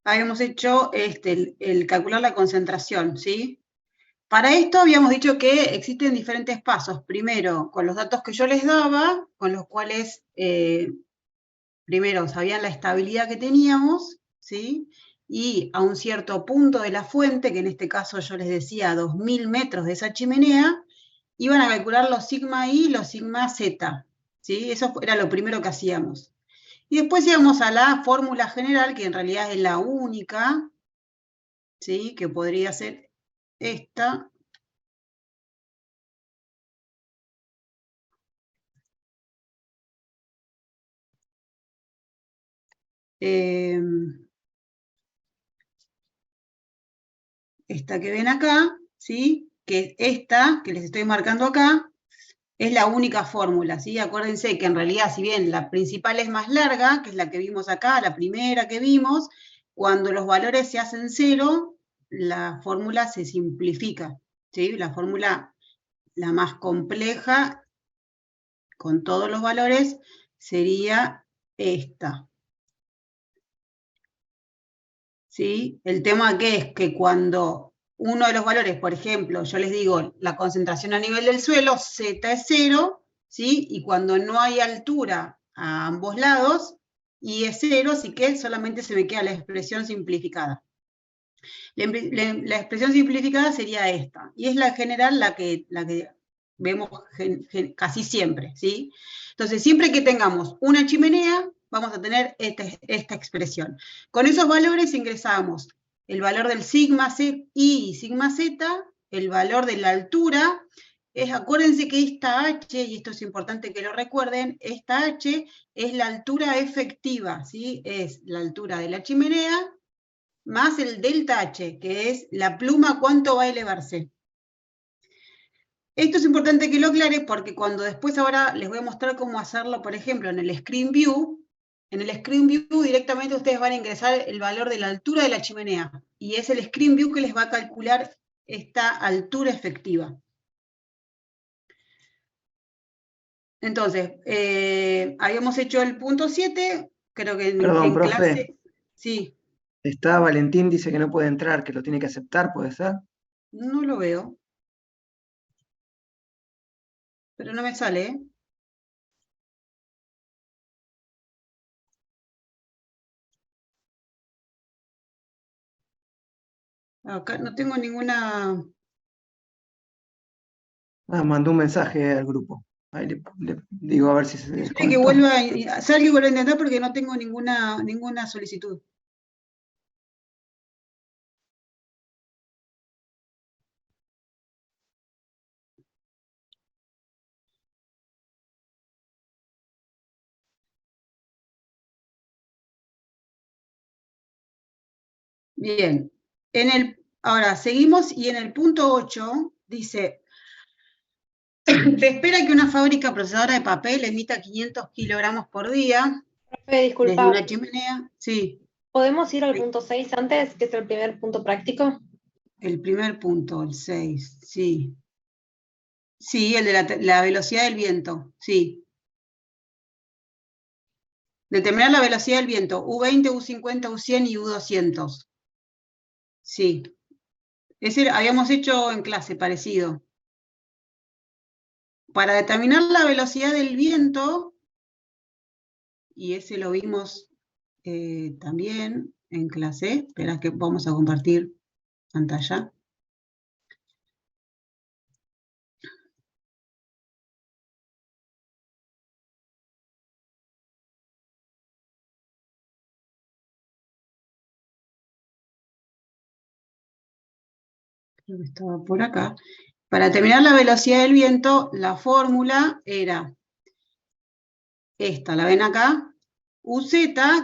habíamos hecho el calcular la concentración, ¿sí? Para esto habíamos dicho que existen diferentes pasos. Primero, con los datos que yo les daba, con los cuales primero sabían la estabilidad que teníamos, ¿sí? Y a un cierto punto de la fuente, que en este caso yo les decía 2000 metros de esa chimenea, iban a calcular los sigma I y los sigma Z, ¿sí? Eso era lo primero que hacíamos. Y después íbamos a la fórmula general, que en realidad es la única, ¿sí? Que podría ser esta. Esta que ven acá, ¿sí? Que esta, que les estoy marcando acá, es la única fórmula, ¿sí? Acuérdense que en realidad, si bien la principal es más larga, que es la que vimos acá, la primera que vimos, cuando los valores se hacen cero, la fórmula se simplifica, ¿sí? La fórmula, la más compleja, con todos los valores, sería esta, ¿sí? El tema que es que cuando uno de los valores, por ejemplo, yo les digo la concentración a nivel del suelo, Z es 0, ¿sí? Y cuando no hay altura a ambos lados, Y es 0, así que solamente se me queda la expresión simplificada. La expresión simplificada sería esta, y es la general la que vemos casi siempre, ¿sí? Entonces, siempre que tengamos una chimenea, vamos a tener esta expresión. Con esos valores ingresamos el valor del sigma I y sigma Z, el valor de la altura. Acuérdense que esta H, y esto es importante que lo recuerden, esta H es la altura efectiva, ¿sí? Es la altura de la chimenea más el delta H, que es la pluma cuánto va a elevarse. Esto es importante que lo aclare porque cuando después ahora les voy a mostrar cómo hacerlo, por ejemplo, en el Screen View, directamente ustedes van a ingresar el valor de la altura de la chimenea, y es el Screen View que les va a calcular esta altura efectiva. Entonces, habíamos hecho el punto 7, creo que Perdón, en profe. clase... Sí. Está Valentín, dice que no puede entrar, que lo tiene que aceptar, ¿puede ser? No lo veo. Pero no me sale, ¿eh? Acá no tengo ninguna... Mandó un mensaje al grupo. Ahí le digo a ver si se Que desconectó. vuelva, salga y vuelva a intentar porque no tengo ninguna solicitud. Bien. Ahora seguimos y en el punto 8 dice, se espera que una fábrica procesadora de papel emita 500 kilogramos por día Profe, desde disculpa, una chimenea. Sí, ¿podemos ir al punto 6 antes, que es el primer punto práctico? el primer punto, el 6, sí. Sí, el de la velocidad del viento, sí. Determinar la velocidad del viento, U20, U50, U100 y U200. Sí. Ese habíamos hecho en clase, parecido. Para determinar la velocidad del viento, y ese lo vimos también en clase, espera que vamos a compartir pantalla. Creo que estaba por acá. Para determinar la velocidad del viento, la fórmula era esta, ¿la ven acá? UZ,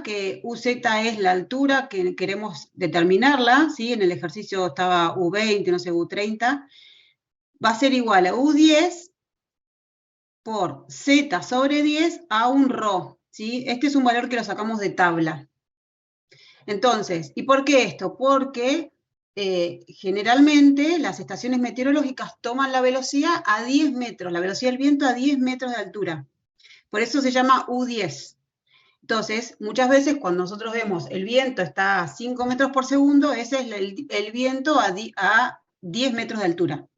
que UZ es la altura que queremos determinarla, ¿sí? En el ejercicio estaba U20, no sé, U30, va a ser igual a U10 por Z sobre 10 a un ρ, ¿sí? Este es un valor que lo sacamos de tabla. Entonces, ¿y por qué esto? Porque generalmente las estaciones meteorológicas toman la velocidad a 10 metros, la velocidad del viento a 10 metros de altura. Por eso se llama U10. Entonces, muchas veces cuando nosotros vemos el viento está a 5 metros por segundo, ese es el viento a 10 metros de altura.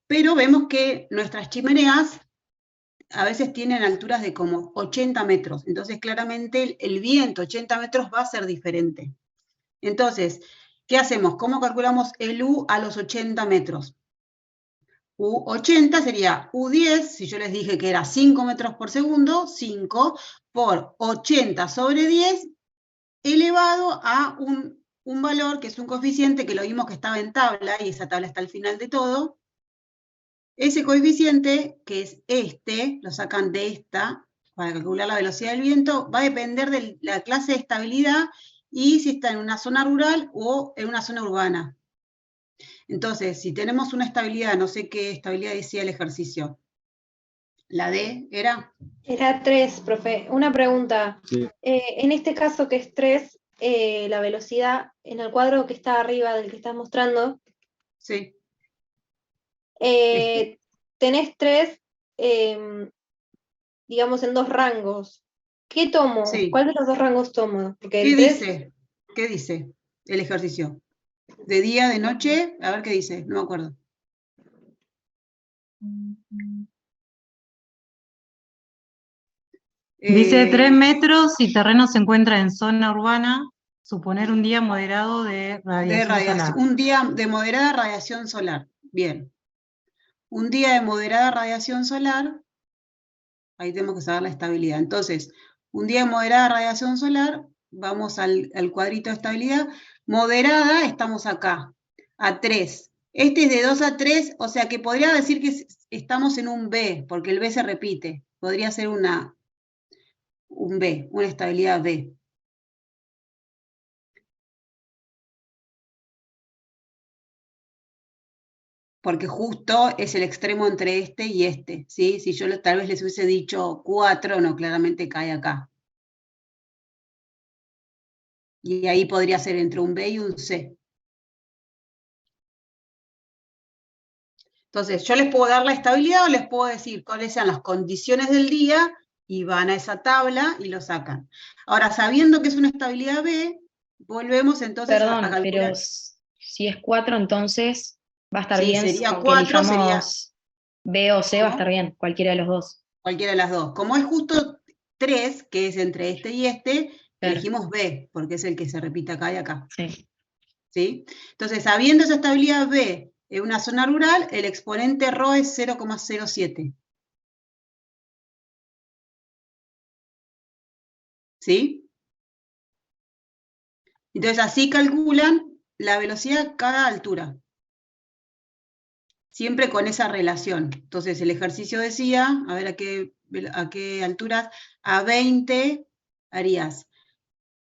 Pero vemos que nuestras chimeneas a veces tienen alturas de como 80 metros. Entonces, claramente el viento 80 metros va a ser diferente. Entonces, ¿qué hacemos? ¿Cómo calculamos el U a los 80 metros? U80 sería U10, si yo les dije que era 5 metros por segundo, 5 por 80 sobre 10, elevado a un valor que es un coeficiente que lo vimos que estaba en tabla, y esa tabla está al final de todo. Ese coeficiente, que es este, lo sacan de esta, para calcular la velocidad del viento, va a depender de la clase de estabilidad y si está en una zona rural o en una zona urbana. Entonces, si tenemos una estabilidad, no sé qué estabilidad decía el ejercicio. ¿La D era? Era 3, profe. Una pregunta. Sí. En este caso que es 3, la velocidad en el cuadro que está arriba del que estás mostrando, Sí. tenés 3, digamos, en 2 rangos. ¿Qué tomo? Sí. ¿Cuál de los 2 rangos tomo? Porque ¿Qué el 3, dice? ¿Qué dice el ejercicio? ¿De día, de noche? A ver qué dice, no me acuerdo. Dice 3 metros si terreno se encuentra en zona urbana, suponer un día moderado de radiación solar. Un día de moderada radiación solar. Bien. Un día de moderada radiación solar, ahí tenemos que saber la estabilidad. Entonces, un día de moderada radiación solar, vamos al cuadrito de estabilidad. Moderada, estamos acá, a 3. Este es de 2 a 3, o sea que podría decir que estamos en un B, porque el B se repite. Podría ser un B, una estabilidad B. Porque justo es el extremo entre este y este, ¿sí? Si yo tal vez les hubiese dicho 4, no, claramente cae acá. Y ahí podría ser entre un B y un C. Entonces, yo les puedo dar la estabilidad o les puedo decir cuáles sean las condiciones del día y van a esa tabla y lo sacan. Ahora, sabiendo que es una estabilidad B, volvemos entonces a Perdón, calcular. pero si es 4, entonces va a estar Sí, bien, sería aunque 4, sería elijamos B o C, va a ¿cómo? estar bien, cualquiera de los dos. Cualquiera de las dos. Como es justo 3, que es entre este y este, Claro. elegimos B, porque es el que se repite acá y acá. Sí. ¿Sí? Entonces, sabiendo esa estabilidad B en una zona rural, el exponente ρ es 0,07. ¿Sí? Entonces, así calculan la velocidad a cada altura. Siempre con esa relación. Entonces, el ejercicio decía, a ver a qué alturas, a 20 harías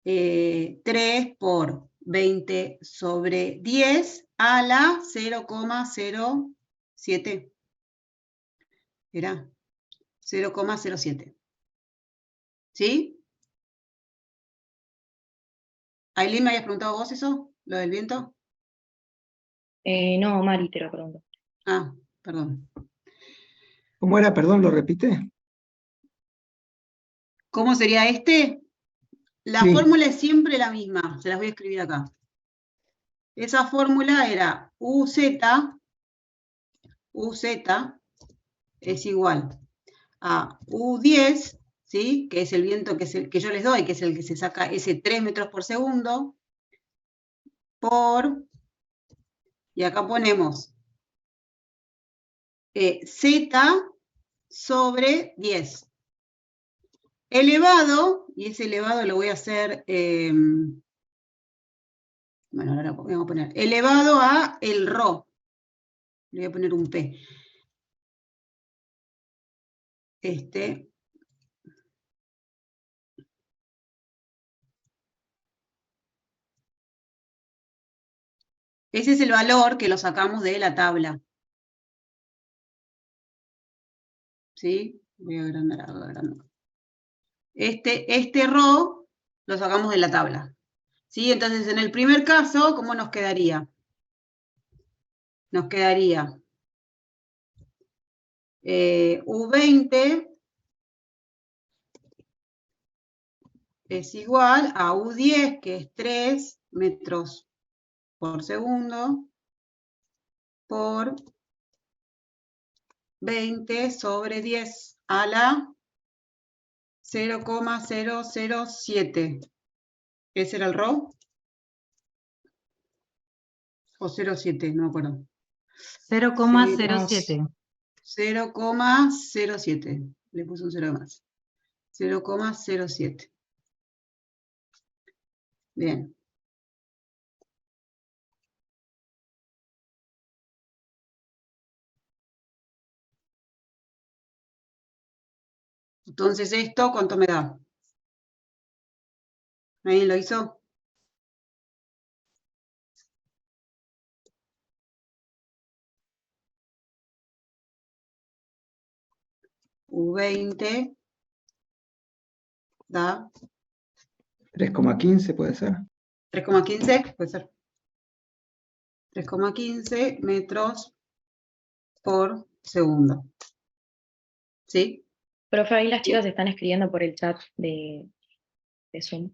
3 por 20 sobre 10 a la 0,07. Era 0,07. ¿Sí? ¿Ailín, me habías preguntado vos eso? ¿Lo del viento? No, Mari, te lo pregunto. Ah, perdón. ¿Cómo era? Perdón, ¿lo repite? ¿Cómo sería este? La Sí. fórmula es siempre la misma, se las voy a escribir acá. Esa fórmula era UZ es igual a U10, ¿sí? Que es el viento que yo les doy, que es el que se saca ese 3 metros por segundo, por, y acá ponemos Z sobre 10. Elevado, y ese elevado lo voy a hacer, bueno, ahora vamos a poner, elevado a el ρ. Le voy a poner un P. Ese es el valor que lo sacamos de la tabla. ¿Sí? Voy a agrandar. Este ρ lo sacamos de la tabla. ¿Sí? Entonces, en el primer caso, ¿cómo nos quedaría? Nos quedaría U20 es igual a U10, que es 3 metros por segundo, por 20 sobre 10 a la 0,007. ¿Ese era el ρ? ¿O 0,7? No me acuerdo. 0,07. 0,07. Le puse un 0 más. 0,07. Bien. Entonces, ¿esto cuánto me da? ¿Alguien lo hizo? U20 da 3,15 puede ser. 3,15, puede ser. 3,15 metros por segundo. ¿Sí? Profe, ahí las chicas están escribiendo por el chat de Zoom.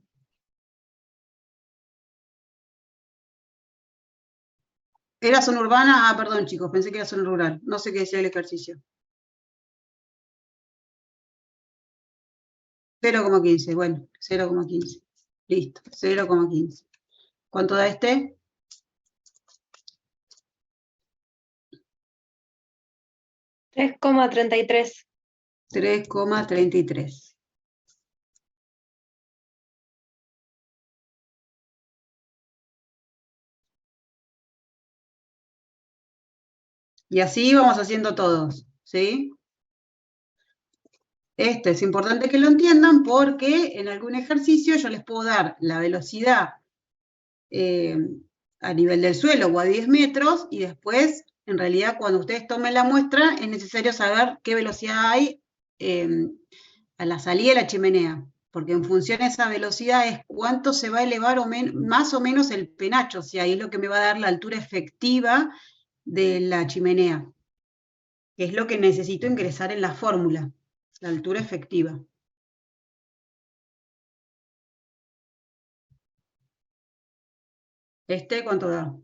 ¿Era zona urbana? Ah, perdón, chicos, pensé que era zona rural. No sé qué decía el ejercicio. 0,15, bueno, 0,15. Listo, 0,15. ¿Cuánto da este? 3,33. 3,33. Y así vamos haciendo todos, ¿sí? Esto es importante que lo entiendan porque en algún ejercicio yo les puedo dar la velocidad a nivel del suelo o a 10 metros y después, en realidad, cuando ustedes tomen la muestra, es necesario saber qué velocidad hay a la salida de la chimenea, porque en función de esa velocidad es cuánto se va a elevar más o menos el penacho, o sea, ahí es lo que me va a dar la altura efectiva de la chimenea, que es lo que necesito ingresar en la fórmula, la altura efectiva. ¿Este cuánto da?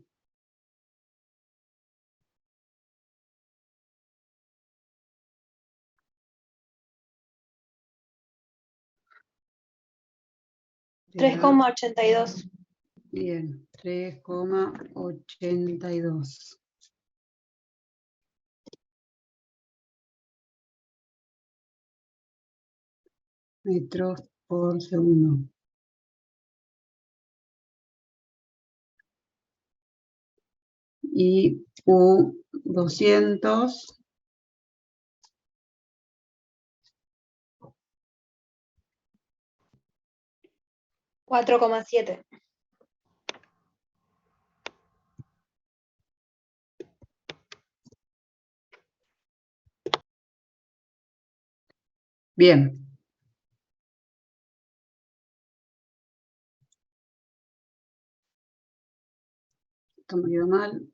Te da 3,82. Bien, 3,82. Metros por segundo. Y U200 4,7. Bien. Esto me quedó mal.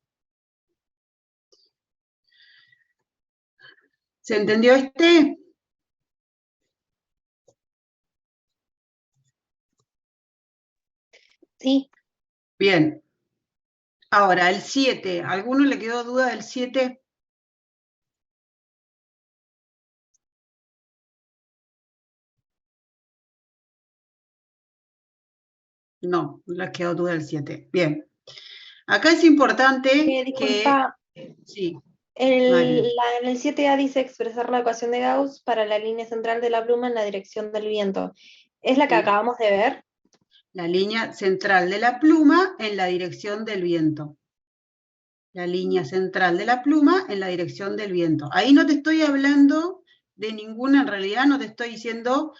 ¿Se entendió este? Sí. Bien. Ahora, el 7. ¿A alguno le quedó duda del 7? No, no les quedó duda del 7. Bien. Acá es importante que... Disculpa, Sí, en Mari. el 7A dice expresar la ecuación de Gauss para la línea central de la pluma en la dirección del viento. ¿Es la que Sí. acabamos de ver? La línea central de la pluma en la dirección del viento. La línea central de la pluma en la dirección del viento. Ahí no te estoy hablando de ninguna, en realidad no te estoy diciendo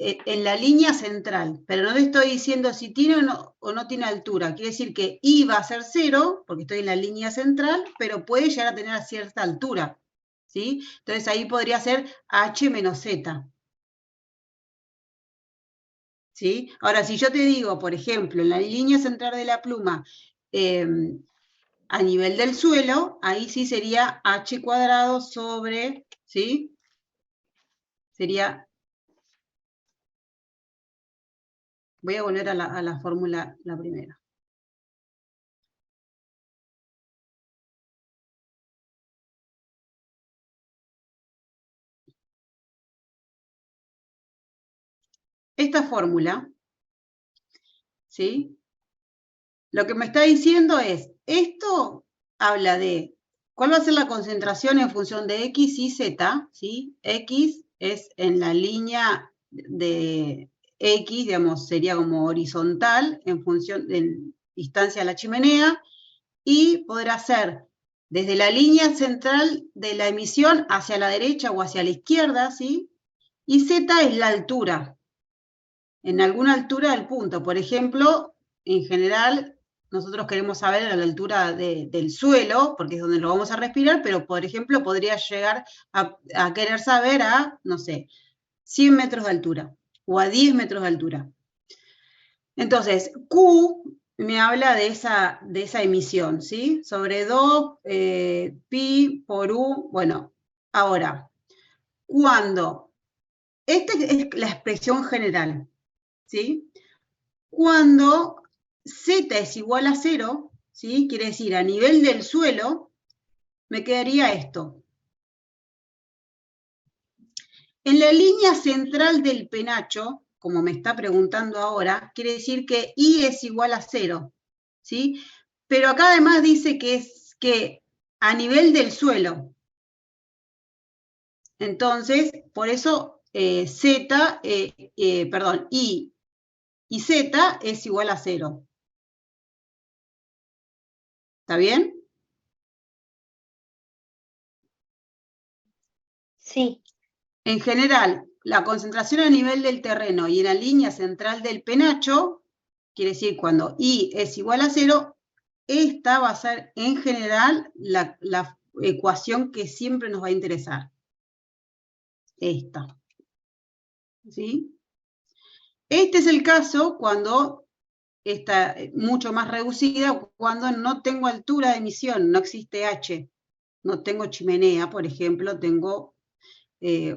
en la línea central, pero no te estoy diciendo si tiene o no tiene altura. Quiere decir que I va a ser 0, porque estoy en la línea central, pero puede llegar a tener a cierta altura, ¿sí? Entonces ahí podría ser H menos Z. ¿Sí? Ahora, si yo te digo, por ejemplo, en la línea central de la pluma, a nivel del suelo, ahí sí sería H cuadrado sobre, ¿sí? Sería Voy a volver a la fórmula, la primera. Esta fórmula, ¿sí? Lo que me está diciendo es, esto habla de cuál va a ser la concentración en función de X y Z, ¿sí? X es en la línea de X, digamos, sería como horizontal en función de distancia a la chimenea, y podrá ser desde la línea central de la emisión hacia la derecha o hacia la izquierda, ¿sí? Y Z es la altura, en alguna altura del punto. Por ejemplo, en general, nosotros queremos saber a la altura del suelo, porque es donde lo vamos a respirar, pero por ejemplo, podría llegar a querer saber a, no sé, 100 metros de altura, o a 10 metros de altura. Entonces, Q me habla de esa emisión, ¿sí? Sobre 2 pi por U. Bueno, ahora, cuando, esta es la expresión general, ¿sí? Cuando Z es igual a 0, ¿sí? Quiere decir, a nivel del suelo, me quedaría esto. En la línea central del penacho, como me está preguntando ahora, quiere decir que I es igual a 0, ¿sí? Pero acá además dice que es que a nivel del suelo. Entonces, por eso I y Z es igual a 0. ¿Está bien? Sí. En general, la concentración a nivel del terreno y en la línea central del penacho, quiere decir cuando I es igual a 0, esta va a ser en general la ecuación que siempre nos va a interesar. Esta. ¿Sí? Este es el caso cuando está mucho más reducida, cuando no tengo altura de emisión, no existe H. No tengo chimenea, por ejemplo, tengo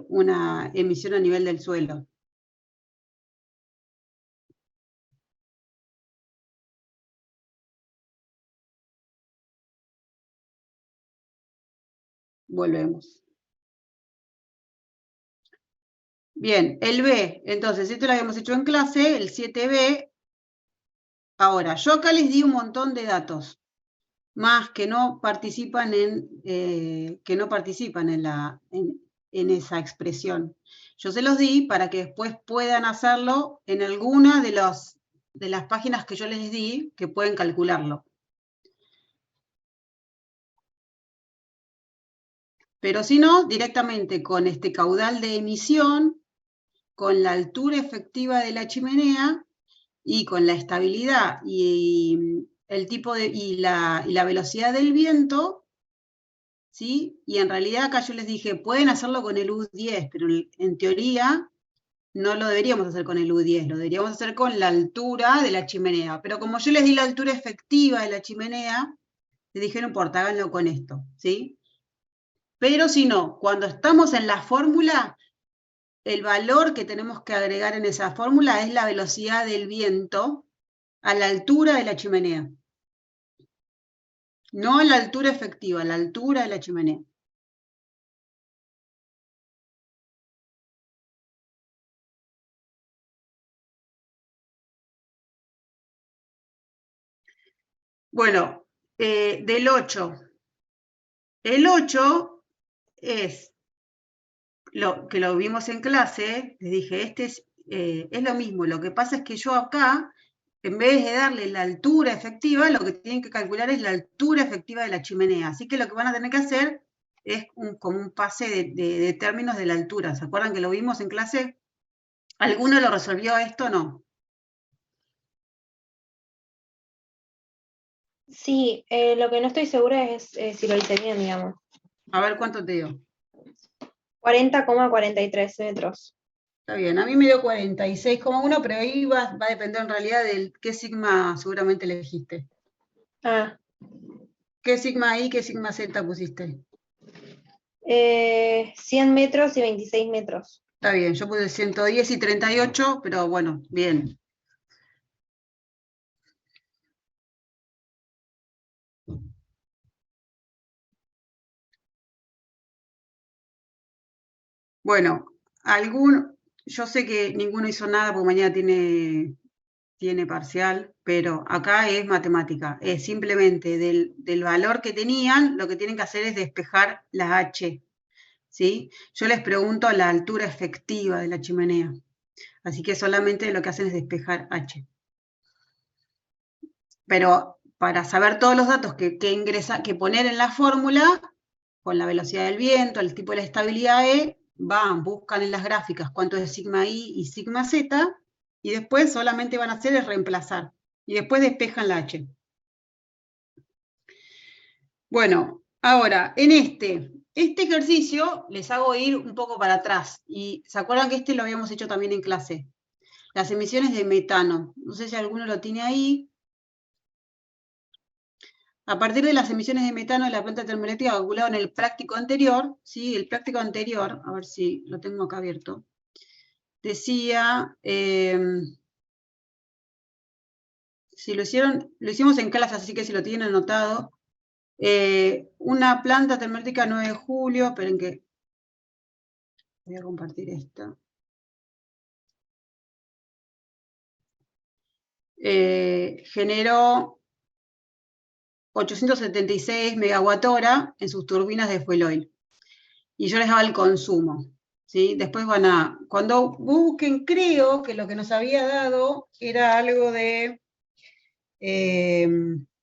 una emisión a nivel del suelo. Volvemos. Bien, el B, entonces, esto lo habíamos hecho en clase, el 7B. Ahora, yo acá les di un montón de datos, más que no participan en esa expresión. Yo se los di para que después puedan hacerlo en alguna de las páginas que yo les di, que pueden calcularlo. Pero si no, directamente con este caudal de emisión, con la altura efectiva de la chimenea y con la estabilidad y el tipo y la velocidad del viento, ¿sí? Y en realidad acá yo les dije, pueden hacerlo con el U10, pero en teoría no lo deberíamos hacer con el U10, lo deberíamos hacer con la altura de la chimenea. Pero como yo les di la altura efectiva de la chimenea, les dije, no importa, háganlo con esto, ¿sí? Pero si no, cuando estamos en la fórmula, el valor que tenemos que agregar en esa fórmula es la velocidad del viento a la altura de la chimenea. No a la altura efectiva, a la altura de la chimenea. Bueno, del 8. El 8 es lo que lo vimos en clase, les dije, es lo mismo, lo que pasa es que yo acá, en vez de darle la altura efectiva, lo que tienen que calcular es la altura efectiva de la chimenea. Así que lo que van a tener que hacer es como un pase de términos de la altura. ¿Se acuerdan que lo vimos en clase? ¿Alguno lo resolvió esto o no? Sí, lo que no estoy segura es si lo hice bien, digamos. A ver cuánto te dio. 40,43 metros. Está bien, a mí me dio 46,1, pero ahí va a depender en realidad de qué sigma seguramente elegiste. Ah, ¿Qué sigma I, qué sigma Z pusiste? 100 metros y 26 metros. Está bien, yo puse 110 y 38, pero bueno, bien. Bueno, yo sé que ninguno hizo nada porque mañana tiene parcial, pero acá es matemática. Es simplemente del valor que tenían, lo que tienen que hacer es despejar la H, ¿sí? Yo les pregunto la altura efectiva de la chimenea. Así que solamente lo que hacen es despejar H. Pero para saber todos los datos que poner en la fórmula, con la velocidad del viento, el tipo de la estabilidad E, buscan en las gráficas cuánto es sigma I y sigma Z, y después solamente van a hacer es reemplazar. Y después despejan la H. Bueno, ahora, en este ejercicio les hago ir un poco para atrás. Y ¿se acuerdan que este lo habíamos hecho también en clase? Las emisiones de metano. No sé si alguno lo tiene ahí. A partir de las emisiones de metano de la planta termoeléctrica calculado en el práctico anterior, ¿sí? El práctico anterior, a ver si lo tengo acá abierto, decía, si lo hicimos en clase, así que si lo tienen anotado, una planta termoeléctrica 9 de julio, esperen que voy a compartir esto. Generó 876 megawatt-hora en sus turbinas de fuel oil. Y yo les daba el consumo, ¿sí? Después cuando busquen, creo que lo que nos había dado era algo de,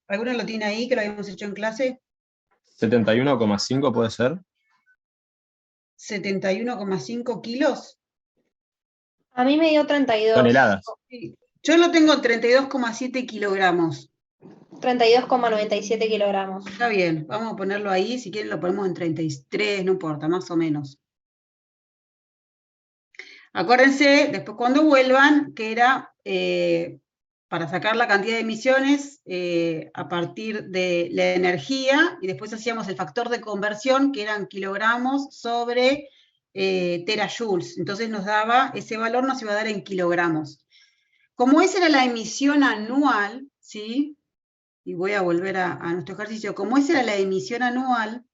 ¿alguno lo tiene ahí que lo habíamos hecho en clase? 71,5 puede ser. 71,5 kilos. A mí me dio 32. Toneladas. Sí. Yo lo tengo en 32,7 kilogramos. 32,97 kilogramos. Está bien, vamos a ponerlo ahí, si quieren lo ponemos en 33, no importa, más o menos. Acuérdense, después cuando vuelvan, que era para sacar la cantidad de emisiones a partir de la energía, y después hacíamos el factor de conversión, que eran kilogramos sobre terajoules. Entonces nos daba, ese valor nos iba a dar en kilogramos. Como esa era la emisión anual, ¿sí? Y voy a volver a nuestro ejercicio. Como esa era la emisión anual,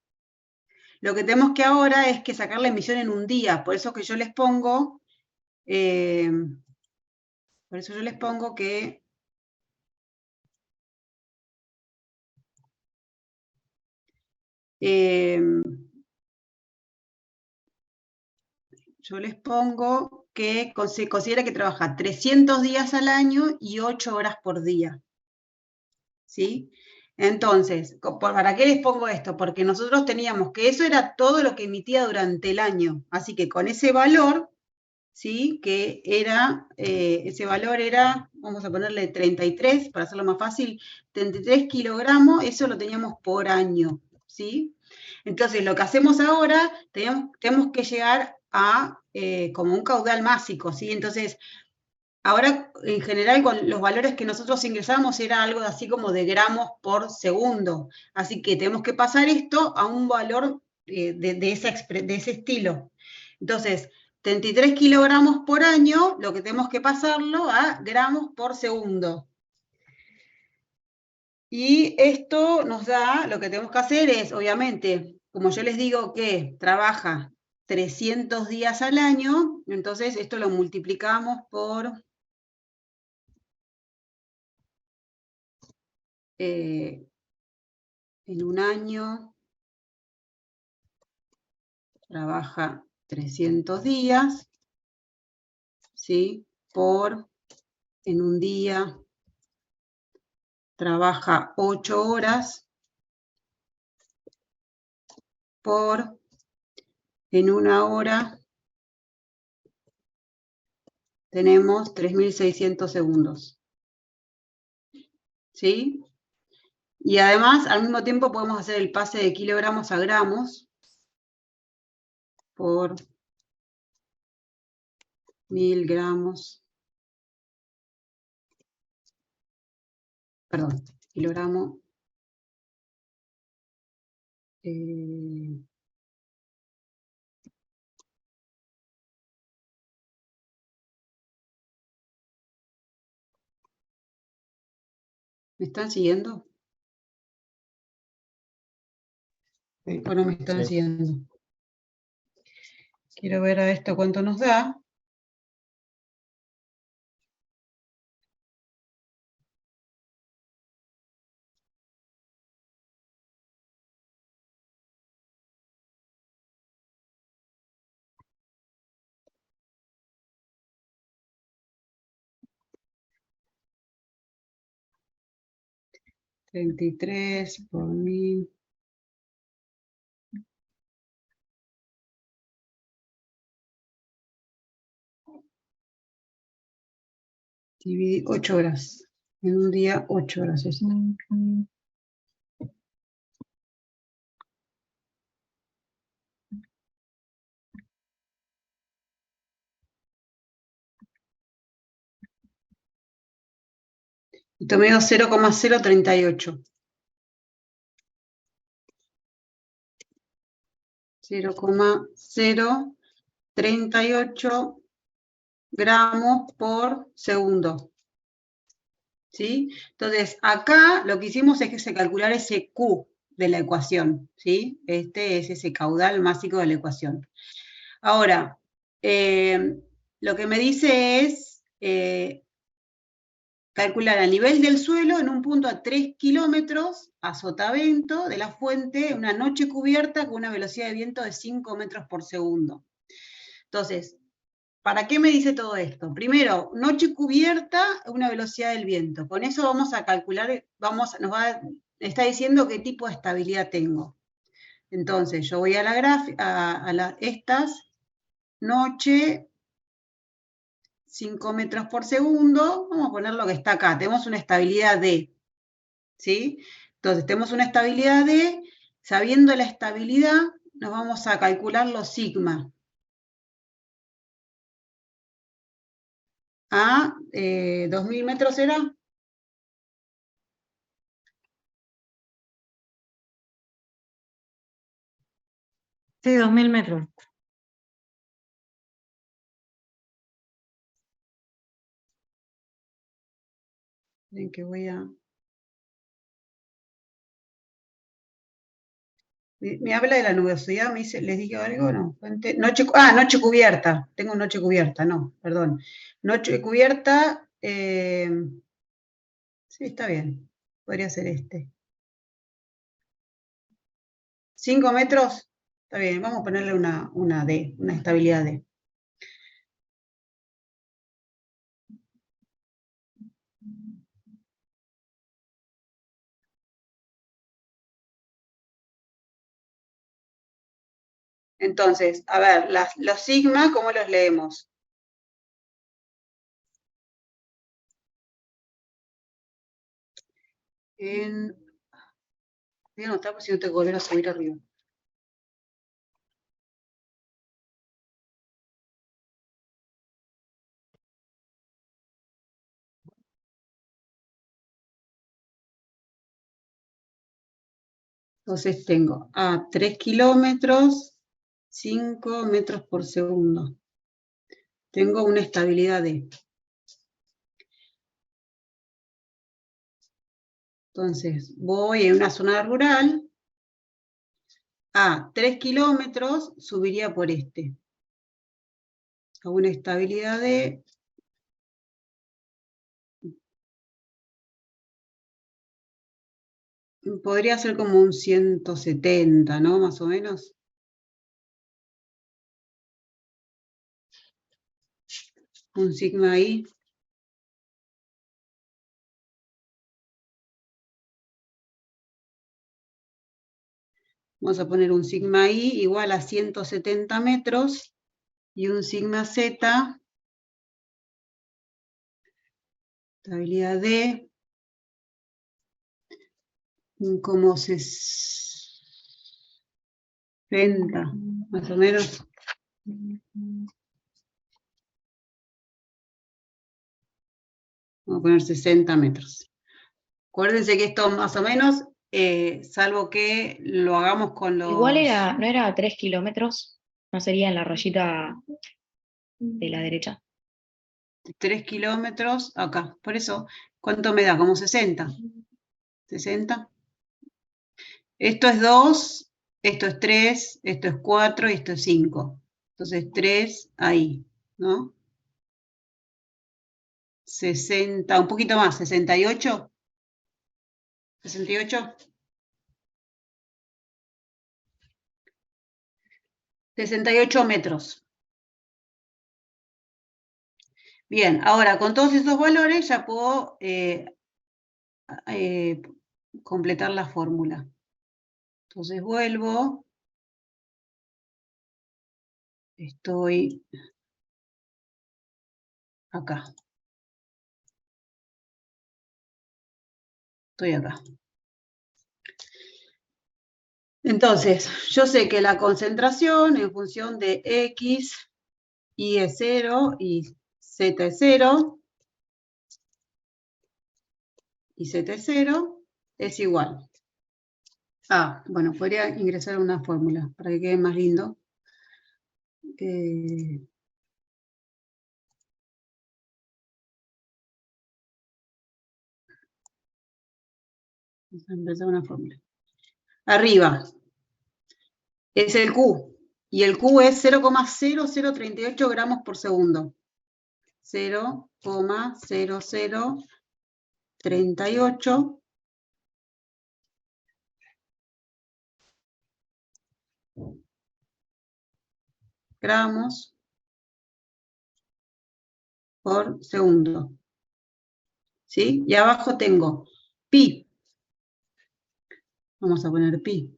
lo que tenemos que ahora es que sacar la emisión en un día. Por eso que yo les pongo... por eso yo les pongo que se considera que trabaja 300 días al año y 8 horas por día. ¿Sí? Entonces, ¿para qué les pongo esto? Porque nosotros teníamos que eso era todo lo que emitía durante el año. Así que con ese valor, ¿sí? Que era, ese valor era, vamos a ponerle 33, para hacerlo más fácil, 33 kilogramos, eso lo teníamos por año, ¿sí? Entonces, lo que hacemos ahora, tenemos que llegar a como un caudal másico, ¿sí? Entonces, ahora, en general, con los valores que nosotros ingresamos era algo así como de gramos por segundo. Así que tenemos que pasar esto a un valor de ese estilo. Entonces, 33 kilogramos por año, lo que tenemos que pasarlo a gramos por segundo. Y esto nos da, lo que tenemos que hacer es, obviamente, como yo les digo que trabaja 300 días al año, entonces esto lo multiplicamos por... en un año trabaja 300 días, ¿sí? En un día trabaja 8 horas, en una hora tenemos 3.600 segundos, ¿sí? Y además, al mismo tiempo podemos hacer el pase de kilogramos a gramos por 1.000 gramos, perdón, kilogramo, ¿me están siguiendo? Sí. ¿O no me están Sí. siguiendo? Quiero ver a esto cuánto nos da. $33 por 1000. Dividir 8 horas. En un día, 8 horas. Esto. Esto me dio 0,038. 0,038 gramos por segundo. ¿Sí? Entonces, acá lo que hicimos es que se calcular ese Q de la ecuación, ¿sí? Este es ese caudal másico de la ecuación. Ahora, lo que me dice es calcular el nivel del suelo en un punto a 3 kilómetros a sotavento de la fuente, una noche cubierta con una velocidad de viento de 5 metros por segundo. Entonces, ¿para qué me dice todo esto? Primero, noche cubierta, una velocidad del viento. Con eso vamos a calcular, está diciendo qué tipo de estabilidad tengo. Entonces, yo voy a la gráfica, estas, noche, 5 metros por segundo, vamos a poner lo que está acá, tenemos una estabilidad D, ¿sí? Entonces, tenemos una estabilidad D, sabiendo la estabilidad, nos vamos a calcular los sigma. A 2000 metros será. Sí, 2000 metros. Miren que voy a... Me habla de la nubosidad, me dice, ¿les digo algo? No. Noche cubierta. Tengo noche cubierta, no, perdón. Noche cubierta, sí, está bien. Podría ser este. 5 metros, está bien, vamos a ponerle una D, una estabilidad D. Entonces, a ver, los sigma, ¿cómo los leemos? Voy a anotar por si no tengo que volver a subir arriba. Entonces tengo a 3 kilómetros, 5 metros por segundo. Tengo una estabilidad D. Entonces, voy en una zona rural, a 3 kilómetros, subiría por este. Hago una estabilidad de... Podría ser como un 170, ¿no? Más o menos. Un sigma ahí. Vamos a poner un sigma I igual a 170 metros y un sigma Z, estabilidad D, como 60, más o menos. Vamos a poner 60 metros. Acuérdense que esto más o menos, salvo que lo hagamos con los... Igual no era 3 kilómetros, no sería en la rayita de la derecha. 3 kilómetros acá. Por eso, ¿cuánto me da? Como 60. 60. Esto es 2, esto es 3, esto es 4 y esto es 5. Entonces 3 ahí, ¿no? 60, un poquito más, 68. 68. 68 metros. Bien, ahora con todos esos valores ya puedo completar la fórmula. Entonces vuelvo. Estoy acá. Estoy acá. Entonces, yo sé que la concentración en función de X, Y es 0 y Z es 0, y Z es 0, es igual. Ah, bueno, podría ingresar una fórmula para que quede más lindo. Vamos a empezar una fórmula. Arriba es el Q, y el Q es 0,0038 gramos por segundo. 0,0038 gramos por segundo. ¿Sí? Y abajo tengo pi. Vamos a poner pi.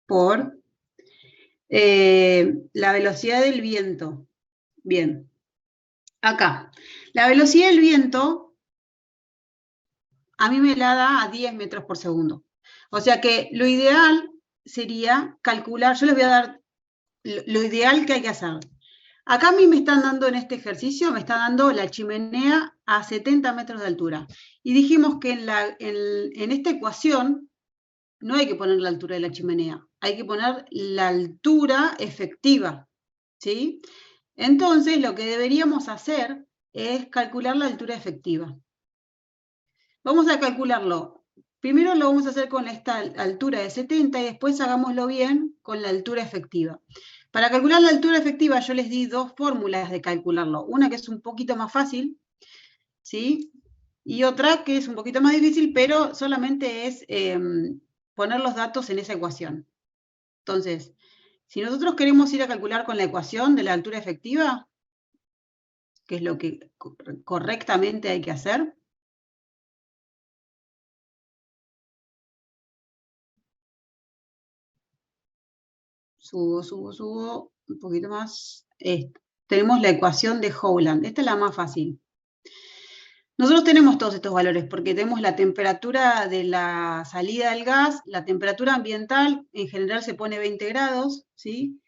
Por la velocidad del viento. Bien. Acá. La velocidad del viento a mí me la da a 10 metros por segundo. O sea que lo ideal sería calcular, yo les voy a dar lo ideal que hay que hacer. Acá a mí me están dando en este ejercicio, me está dando la chimenea a 70 metros de altura. Y dijimos que en esta ecuación no hay que poner la altura de la chimenea, hay que poner la altura efectiva, ¿sí? Entonces, lo que deberíamos hacer es calcular la altura efectiva. Vamos a calcularlo. Primero lo vamos a hacer con esta altura de 70 y después hagámoslo bien con la altura efectiva. Para calcular la altura efectiva yo les di dos fórmulas de calcularlo. Una que es un poquito más fácil, ¿sí? Y otra que es un poquito más difícil, pero solamente es poner los datos en esa ecuación. Entonces, si nosotros queremos ir a calcular con la ecuación de la altura efectiva, que es lo que correctamente hay que hacer, subo, un poquito más. Tenemos la ecuación de Howland. Esta es la más fácil. Nosotros tenemos todos estos valores porque tenemos la temperatura de la salida del gas, la temperatura ambiental, en general se pone 20 grados, ¿sí?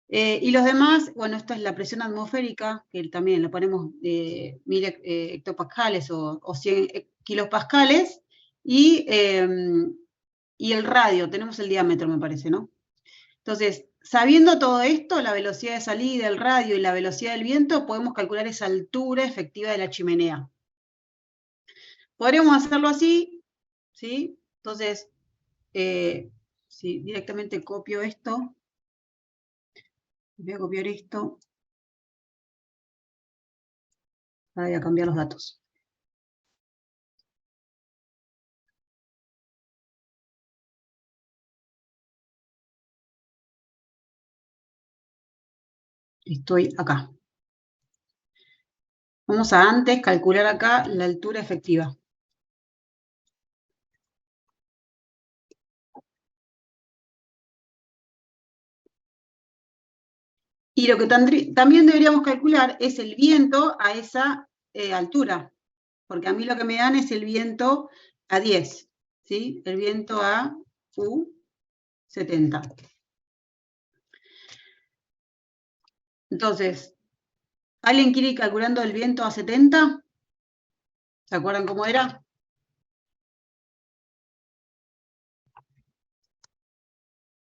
Y los demás, bueno, esta es la presión atmosférica, que también le ponemos 1000 hectopascales o 100 kilopascales, y el radio, tenemos el diámetro, me parece, ¿no? Entonces, sabiendo todo esto, la velocidad de salida, el radio y la velocidad del viento, podemos calcular esa altura efectiva de la chimenea. Podríamos hacerlo así, ¿sí? Entonces, si directamente copio esto, voy a copiar esto, ahora voy a cambiar los datos. Estoy acá. Vamos a antes calcular acá la altura efectiva. Y lo que también deberíamos calcular es el viento a esa altura, porque a mí lo que me dan es el viento a 10, ¿sí? El viento a U70. Entonces, ¿alguien quiere ir calculando el viento a 70? ¿Se acuerdan cómo era?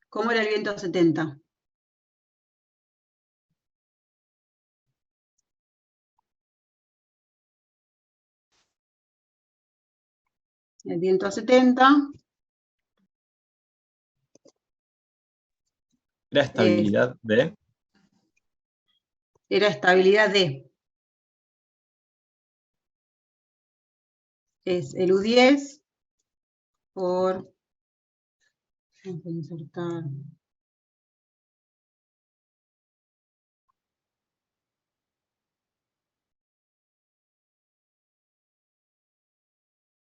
¿Cómo era el viento a 70? el viento a 70. La estabilidad de... Era estabilidad D. Es el U10 por... Vamos a insertar...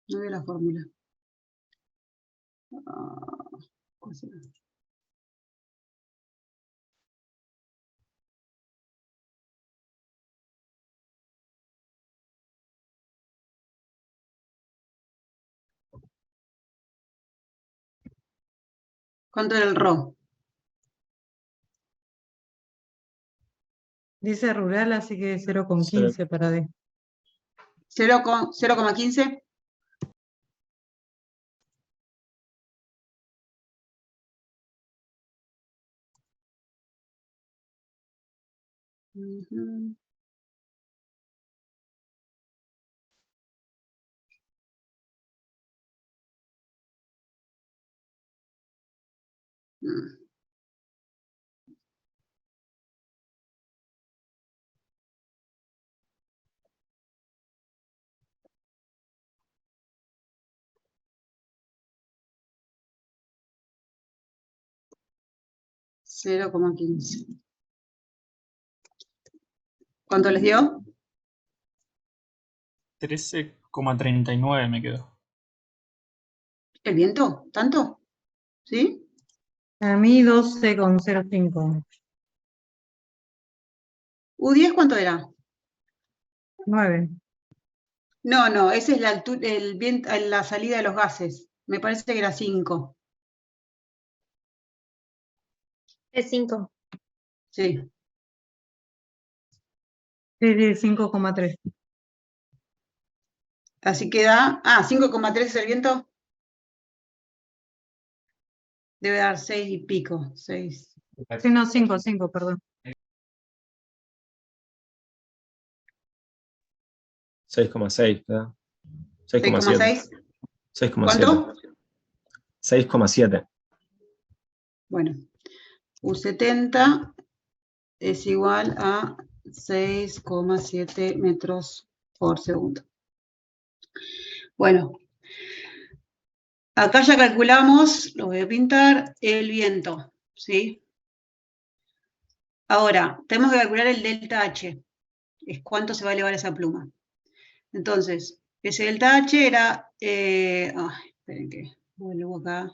No veo la fórmula. ¿Cuál será? ¿Cuánto era el RO? Dice rural, así que 0,15 para D. 0,15. Ujú. Mm. $0,15. ¿Cuánto les dio? 13,39 me quedó. ¿El viento? ¿Tanto? ¿Sí? A mí 12,05. ¿U10 cuánto era? 9. No, esa es la altura, el viento, la salida de los gases. Me parece que era 5. Es 5. Sí. Sí, 5,3. Así que da... 5,3 es el viento. Debe dar 6 y pico. 6. Sí, no, 5, perdón. 6,6, ¿verdad? 6,6. 6,7. ¿Cuánto? 6,7. Bueno, U70 es igual a 6,7 metros por segundo. Bueno, acá ya calculamos, lo voy a pintar, el viento, ¿sí? Ahora, tenemos que calcular el delta H, es cuánto se va a elevar esa pluma. Entonces, ese delta H era, esperen que vuelvo acá.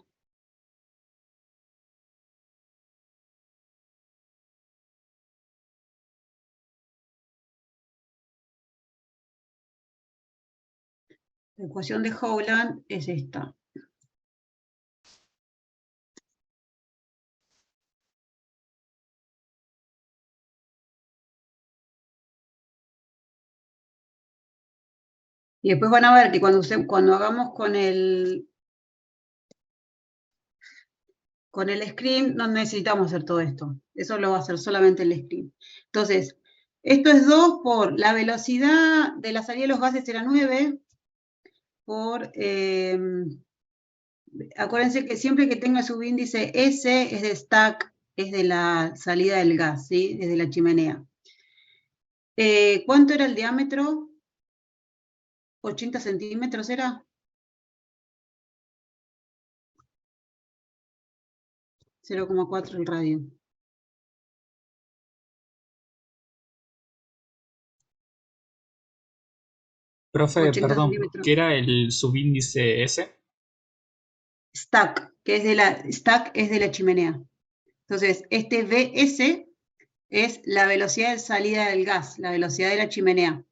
La ecuación de Howland es esta. Y después van a ver que cuando hagamos con el screen no necesitamos hacer todo esto. Eso lo va a hacer solamente el screen. Entonces, esto es 2 por la velocidad de la salida de los gases era 9 por... acuérdense que siempre que tenga subíndice S es de stack, es de la salida del gas, ¿sí? Desde la chimenea. ¿Cuánto era el diámetro? ¿80 centímetros era? 0,4 el radio. Profe, 80 perdón, centímetros. ¿qué era el subíndice S? Stack, stack es de la chimenea. Entonces, este VS es la velocidad de salida del gas, la velocidad de la chimenea,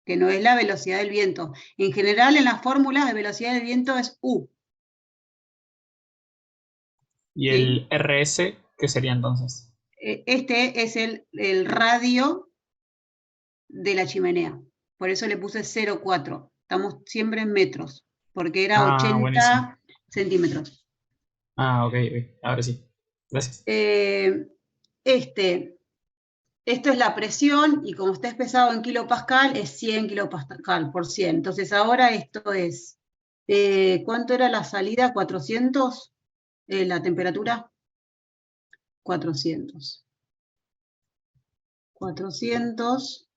que no es la velocidad del viento. En general, en las fórmulas de velocidad del viento es U. ¿Y ¿Sí? el RS qué sería entonces? Este es el radio de la chimenea. Por eso le puse 0,4. Estamos siempre en metros, porque era 80 buenísimo. centímetros. Ok, ahora sí. Gracias. Esto es la presión, y como está expresado en kilopascal, es 100 kilopascal por 100. Entonces ahora esto es ¿Cuánto era la salida? ¿400? ¿La temperatura? 400. 400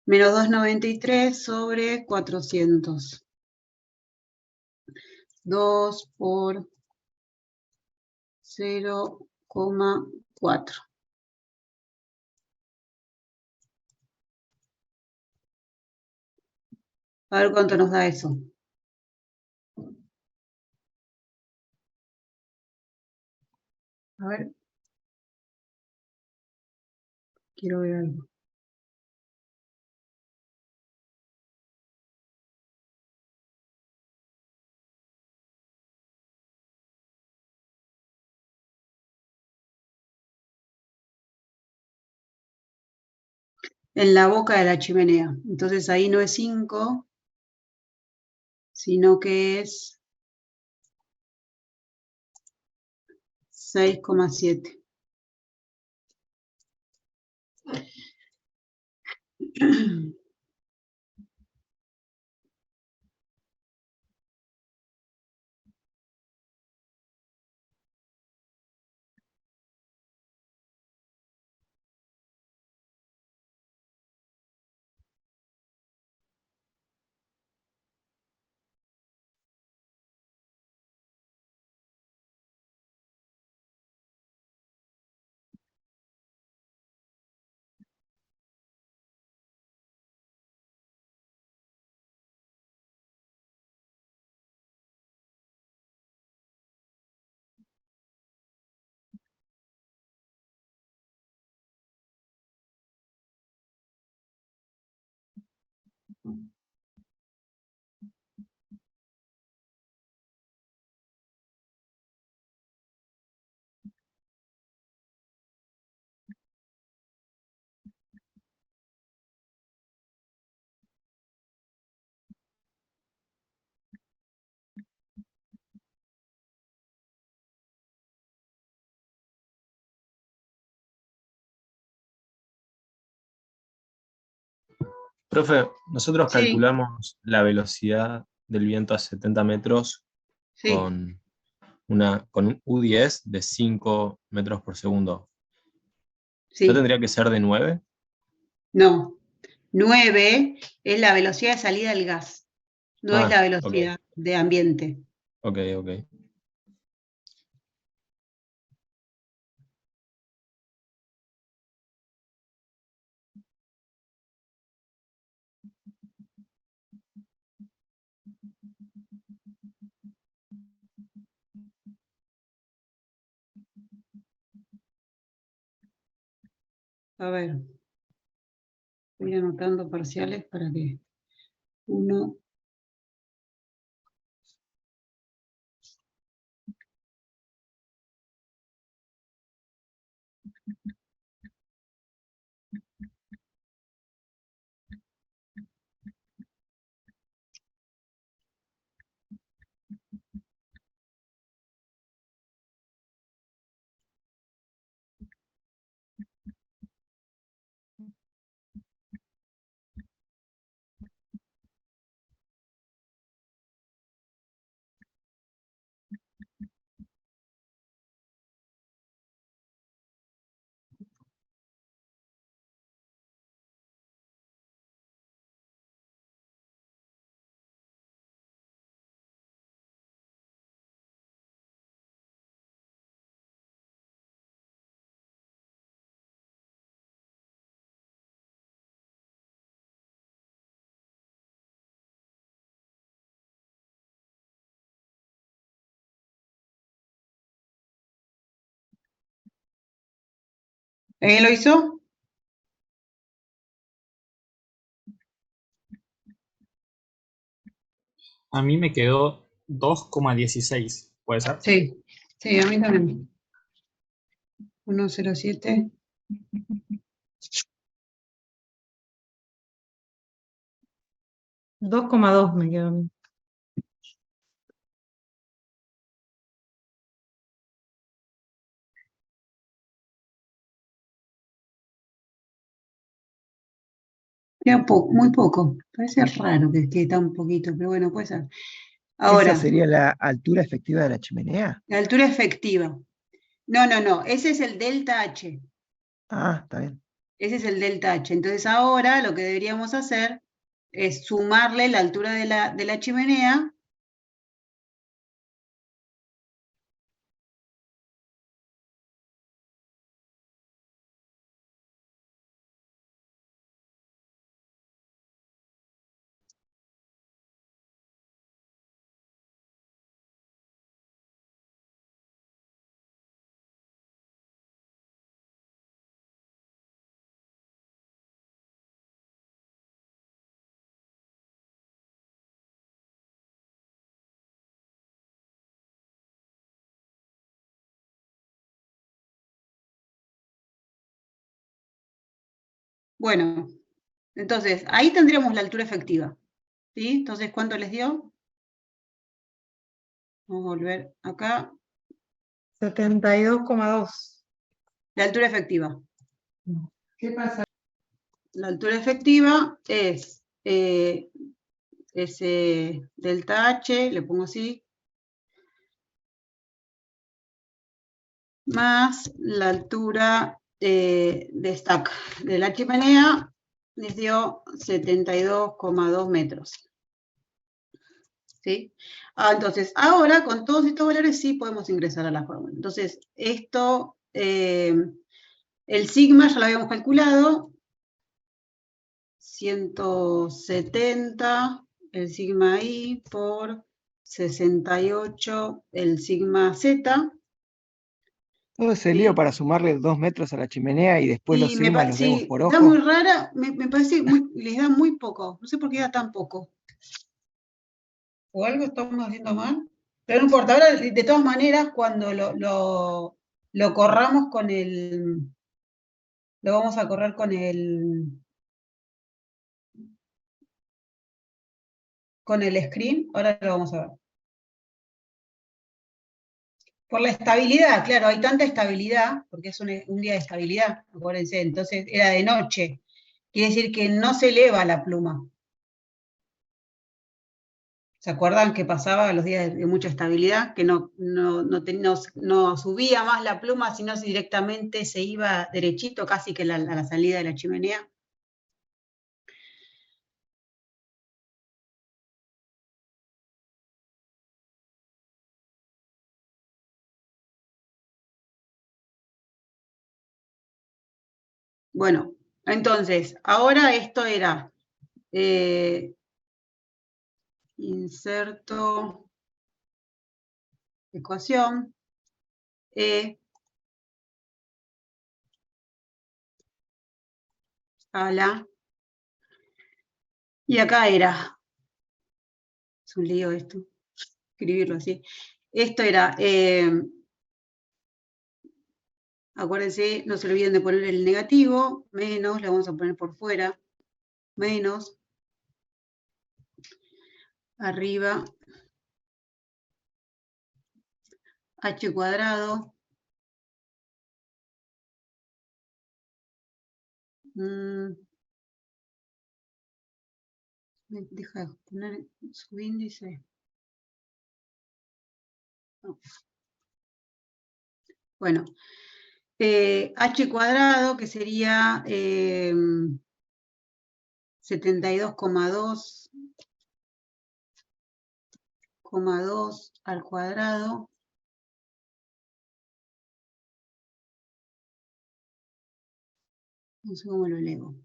menos 293 sobre 400. 2 por 0,4. A ver cuánto nos da eso. A ver. Quiero ver algo. En la boca de la chimenea. Entonces ahí no es 5, sino que es 6,7. Profe, nosotros Sí, calculamos la velocidad del viento a 70 metros sí, con un U10 de 5 metros por segundo. ¿No sí. tendría que ser de 9? No. 9 es la velocidad de salida del gas. No es Ah, la ok, velocidad de ambiente. ok, ok. A ver, voy anotando parciales para que uno. ¿Lo hizo? A mí me quedó 2,16. ¿Puede ser? Sí, sí, a mí también. 1,07. 2,2 me quedó a mí. Queda muy poco. Parece raro que quede tan poquito, pero bueno, puede ser. ¿Esa Ahora, sería la altura efectiva de la chimenea? la altura efectiva. No. Ese es el delta H. Ah, está bien. Ese es el delta H. Entonces ahora lo que deberíamos hacer es sumarle la altura de la chimenea. Bueno, entonces ahí tendríamos la altura efectiva. ¿Sí? Entonces, ¿cuánto les dio? Vamos a volver acá. 72,2. La altura efectiva. ¿Qué pasa? La altura efectiva es ese delta H, le pongo así, más la altura de stack de la chimenea, les dio 72,2 metros. ¿Sí? Entonces, ahora con todos estos valores sí podemos ingresar a la fórmula. Entonces, esto, el sigma ya lo habíamos calculado, 170 el sigma I por 68 el sigma Z. Todo ese lío para sumarle 2 metros a la chimenea y después los Y sigmas los vemos sí, por da muy ojo. rara, me parece, les da muy poco. No sé por qué da tan poco. O algo estamos haciendo mal. Pero no importa, ahora de todas maneras, cuando lo corramos con el. Lo vamos a correr con el. Con el screen, ahora lo vamos a ver. Por la estabilidad, claro, hay tanta estabilidad, porque es un día de estabilidad, acuérdense, entonces era de noche. Quiere decir que no se eleva la pluma. ¿Se acuerdan que pasaba los días de mucha estabilidad? Que no subía más la pluma, sino directamente se iba derechito, casi que a la salida de la chimenea. Bueno, entonces, ahora esto era inserto ecuación, a la, y acá era, es un lío esto, escribirlo así, esto era, acuérdense, no se olviden de poner el negativo, menos, le vamos a poner por fuera, menos, arriba, h cuadrado, deja de poner subíndice. No. Bueno, h cuadrado, que sería 72,2 al cuadrado. No sé cómo lo elevo.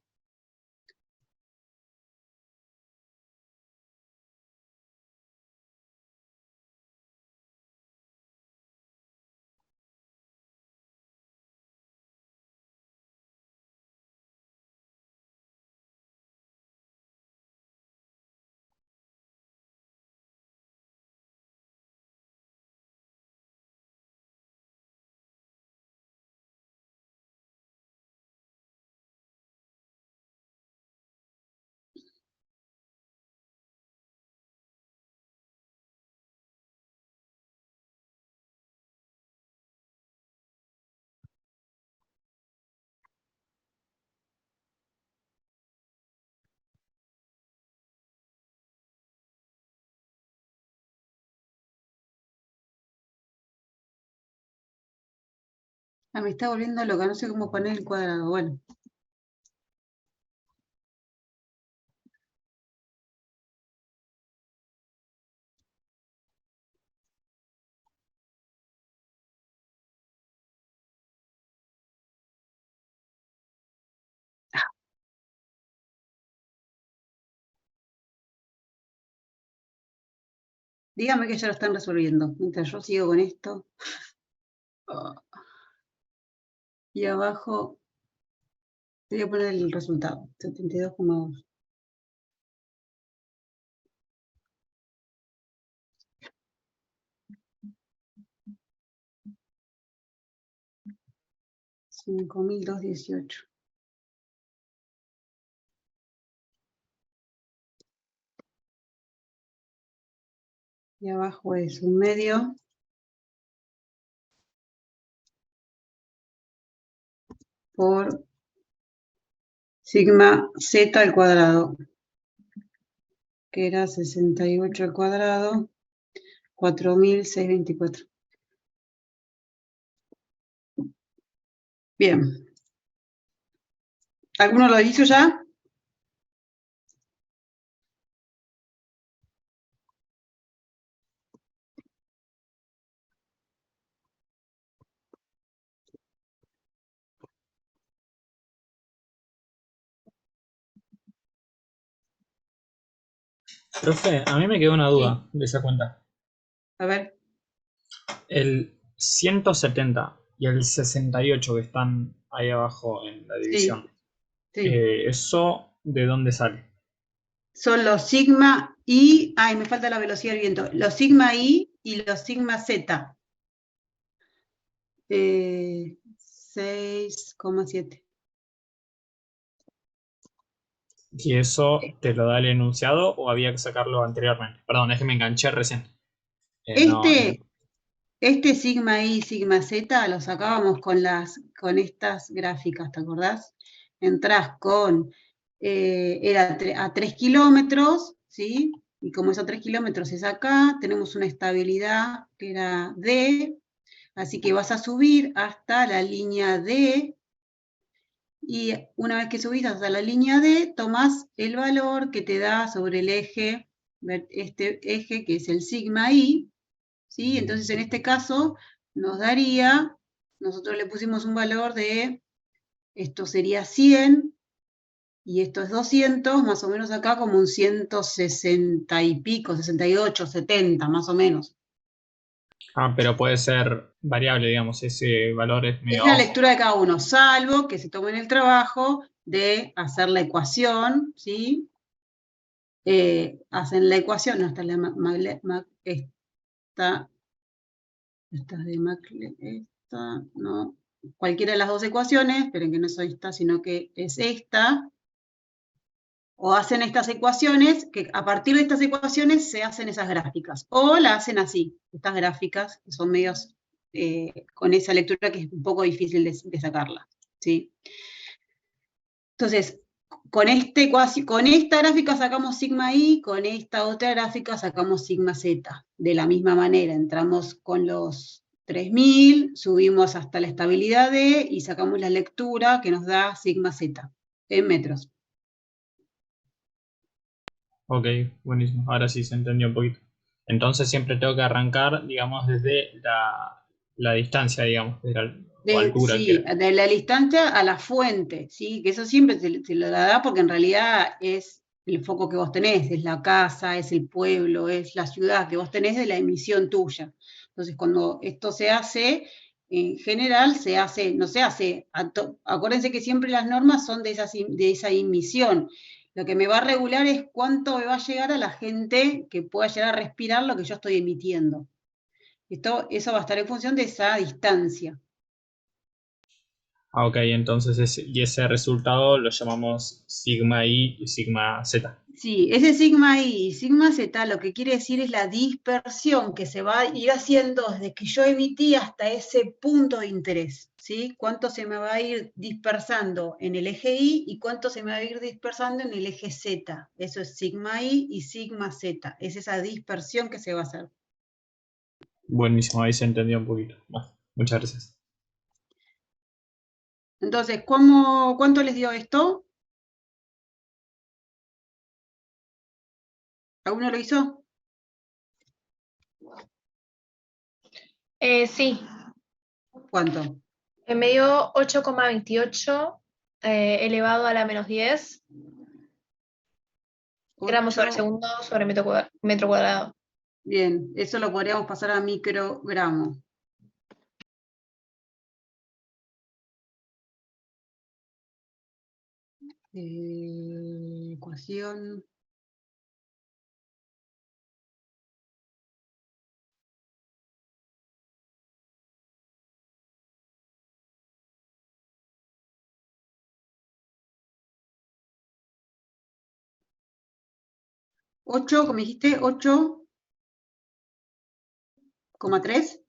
Ah, me está volviendo loca, no sé cómo poner el cuadrado. Bueno. Dígame que ya lo están resolviendo, mientras yo sigo con esto. Y abajo, te voy a poner el resultado, 72,2. $5.218. Y abajo es 1/2 por sigma z al cuadrado, que era 68 al cuadrado, 4.624. Bien. ¿Alguno lo hizo ya? Profe, a mí me quedó una duda de esa cuenta. A ver. El 170 y el 68 que están ahí abajo en la división. Sí. ¿Eso de dónde sale? Son los sigma i, ay, me falta la velocidad del viento, los sigma i y los sigma z. 6,7. ¿Y eso te lo da el enunciado o había que sacarlo anteriormente? Perdón, es que me enganché recién. Este sigma i, sigma z, lo sacábamos con estas gráficas, ¿te acordás? Entrás con, era a 3 kilómetros, ¿sí? Y como esos 3 kilómetros es acá, tenemos una estabilidad que era D, así que vas a subir hasta la línea D, y una vez que subís hasta la línea D, tomás el valor que te da sobre el eje, este eje que es el sigma i, ¿sí? Entonces, en este caso, nos daría, nosotros le pusimos un valor de, esto sería 100, y esto es 200, más o menos acá como un 160 y pico, 68, 70, más o menos. Pero puede ser variable, digamos, ese valor es Es medio la off. lectura de cada uno, salvo que se tomen el trabajo de hacer la ecuación, ¿sí? Hacen la ecuación, no está la esta de Macle, esta, no, cualquiera de las dos ecuaciones, esperen que no es esta, sino que es esta, o hacen estas ecuaciones, que a partir de estas ecuaciones se hacen esas gráficas, o la hacen así, estas gráficas, que son medios con esa lectura que es un poco difícil de sacarla, ¿sí? Entonces, con esta gráfica sacamos sigma i, con esta otra gráfica sacamos sigma z. De la misma manera, entramos con los 3000, subimos hasta la estabilidad D y sacamos la lectura que nos da sigma z en metros. Ok, buenísimo. Ahora sí se entendió un poquito. Entonces siempre tengo que arrancar, digamos, desde la distancia, digamos, o altura. Sí, de la distancia a la fuente, ¿sí? Que eso siempre se lo da porque en realidad es el foco que vos tenés, es la casa, es el pueblo, es la ciudad que vos tenés de la emisión tuya. Entonces, cuando esto se hace, en general se hace, no se hace, acuérdense que siempre las normas son de esa emisión. Lo que me va a regular es cuánto me va a llegar a la gente que pueda llegar a respirar lo que yo estoy emitiendo. Eso va a estar en función de esa distancia. Ok, entonces ese resultado lo llamamos sigma i y sigma z. Sí, ese sigma i y sigma z lo que quiere decir es la dispersión que se va a ir haciendo desde que yo emití hasta ese punto de interés, ¿sí? Cuánto se me va a ir dispersando en el eje y y cuánto se me va a ir dispersando en el eje z. Eso es sigma i y sigma z. Es esa dispersión que se va a hacer. Buenísimo, ahí se entendió un poquito. Bueno, muchas gracias. Entonces, ¿cuánto les dio esto? ¿Alguno lo hizo? Sí, ¿Cuánto? me dio 8,28 elevado a la menos 10 gramos sobre 8. segundo sobre metro cuadrado. Bien, eso lo podríamos pasar a microgramo. Ecuación. ¿8, como dijiste? 8,3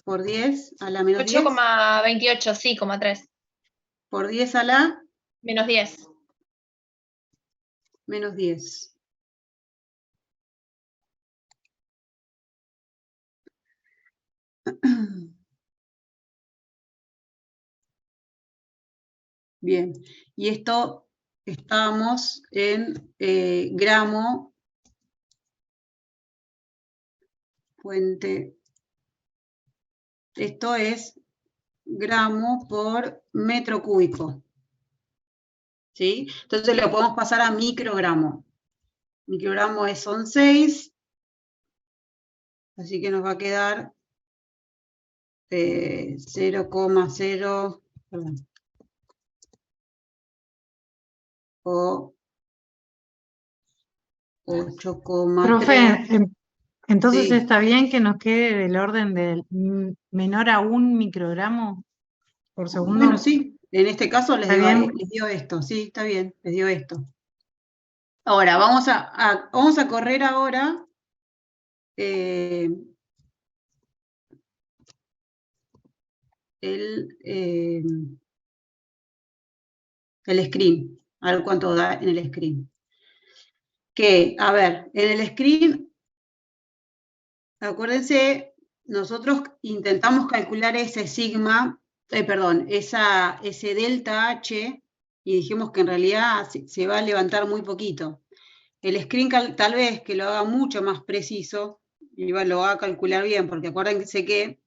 por 10 a la menos 10 8,28, sí, 3. por 10 a la Menos 10. menos 10. Bien, y esto estamos en gramo, fuente, esto es gramo por metro cúbico, ¿sí? Entonces lo podemos pasar a microgramo. Microgramo son 6, así que nos va a quedar 0,0, perdón, o 8,3. Profe, entonces Sí. está bien que nos quede del orden del menor a 1 microgramo por segundo. Bueno, sí, en este caso les ¿Está bien? dio esto, sí, está bien, les dio esto. Ahora, vamos a correr ahora el screen, a ver cuánto da en el screen. Que, a ver, en el screen, acuérdense, nosotros intentamos calcular ese sigma, ese delta H, y dijimos que en realidad se va a levantar muy poquito. El screen tal vez que lo haga mucho más preciso, y lo va a calcular bien, porque acuérdense que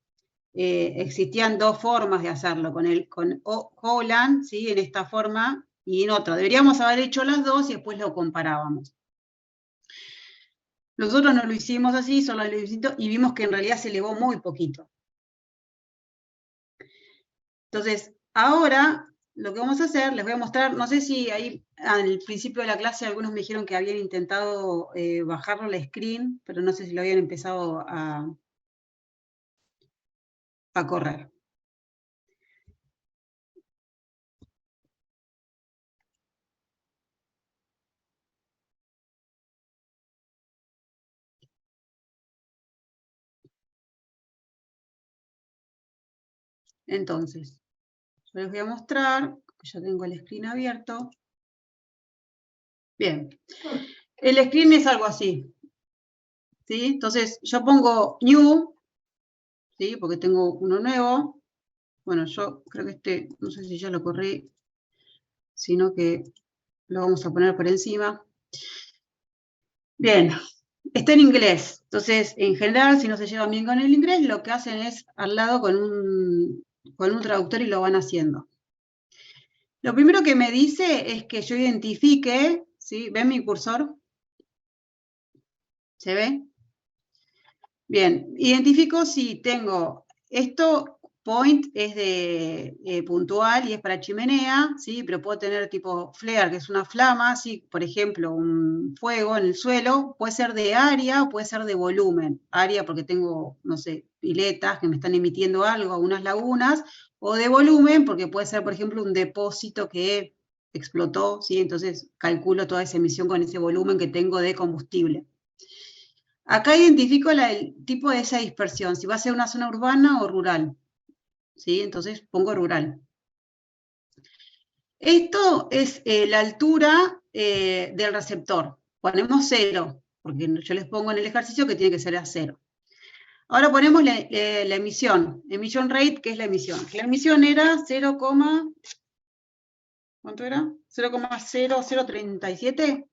existían dos formas de hacerlo, con Holland, ¿sí? En esta forma, y en otra. Deberíamos haber hecho las dos y después lo comparábamos. Nosotros no lo hicimos así, solo lo hicimos y vimos que en realidad se elevó muy poquito. Entonces, ahora lo que vamos a hacer, les voy a mostrar, no sé si ahí al principio de la clase algunos me dijeron que habían intentado bajarlo al screen, pero no sé si lo habían empezado a correr. Entonces, yo les voy a mostrar, ya tengo el screen abierto. Bien, el screen es algo así, ¿sí? Entonces, yo pongo new, ¿sí? Porque tengo uno nuevo. Bueno, yo creo que no sé si ya lo corrí, sino que lo vamos a poner por encima. Bien, está en inglés. Entonces, en general, si no se llevan bien con el inglés, lo que hacen es al lado con un traductor y lo van haciendo. Lo primero que me dice es que yo identifique, ¿sí? ¿Ven mi cursor? ¿Se ve? Bien, identifico si tengo esto, point es de puntual y es para chimenea, ¿sí? Pero puedo tener tipo flare, que es una flama, ¿sí? Por ejemplo, un fuego en el suelo, puede ser de área o puede ser de volumen. Área porque tengo, no sé, piletas que me están emitiendo algo, unas lagunas, o de volumen porque puede ser, por ejemplo, un depósito que explotó, ¿sí? Entonces calculo toda esa emisión con ese volumen que tengo de combustible. Acá identifico el tipo de esa dispersión, si va a ser una zona urbana o rural. ¿Sí? Entonces pongo rural. Esto es la altura del receptor. Ponemos 0, porque yo les pongo en el ejercicio que tiene que ser a 0. Ahora ponemos la emisión. Emission rate, ¿qué es la emisión? La emisión era 0, ¿cuánto era? 0,0037.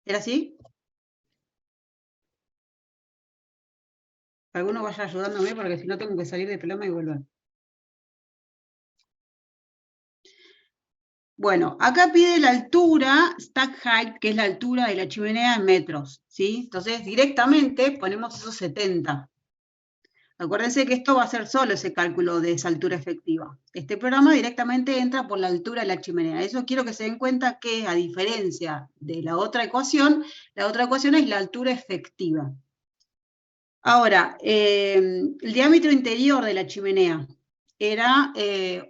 ¿Era así? Alguno vaya ayudándome porque si no tengo que salir de Paloma y volver. Bueno, acá pide la altura, stack height, que es la altura de la chimenea en metros, ¿sí? Entonces, directamente ponemos esos 70. Acuérdense que esto va a ser solo ese cálculo de esa altura efectiva. Este programa directamente entra por la altura de la chimenea. Eso quiero que se den cuenta que, a diferencia de la otra ecuación es la altura efectiva. Ahora, el diámetro interior de la chimenea era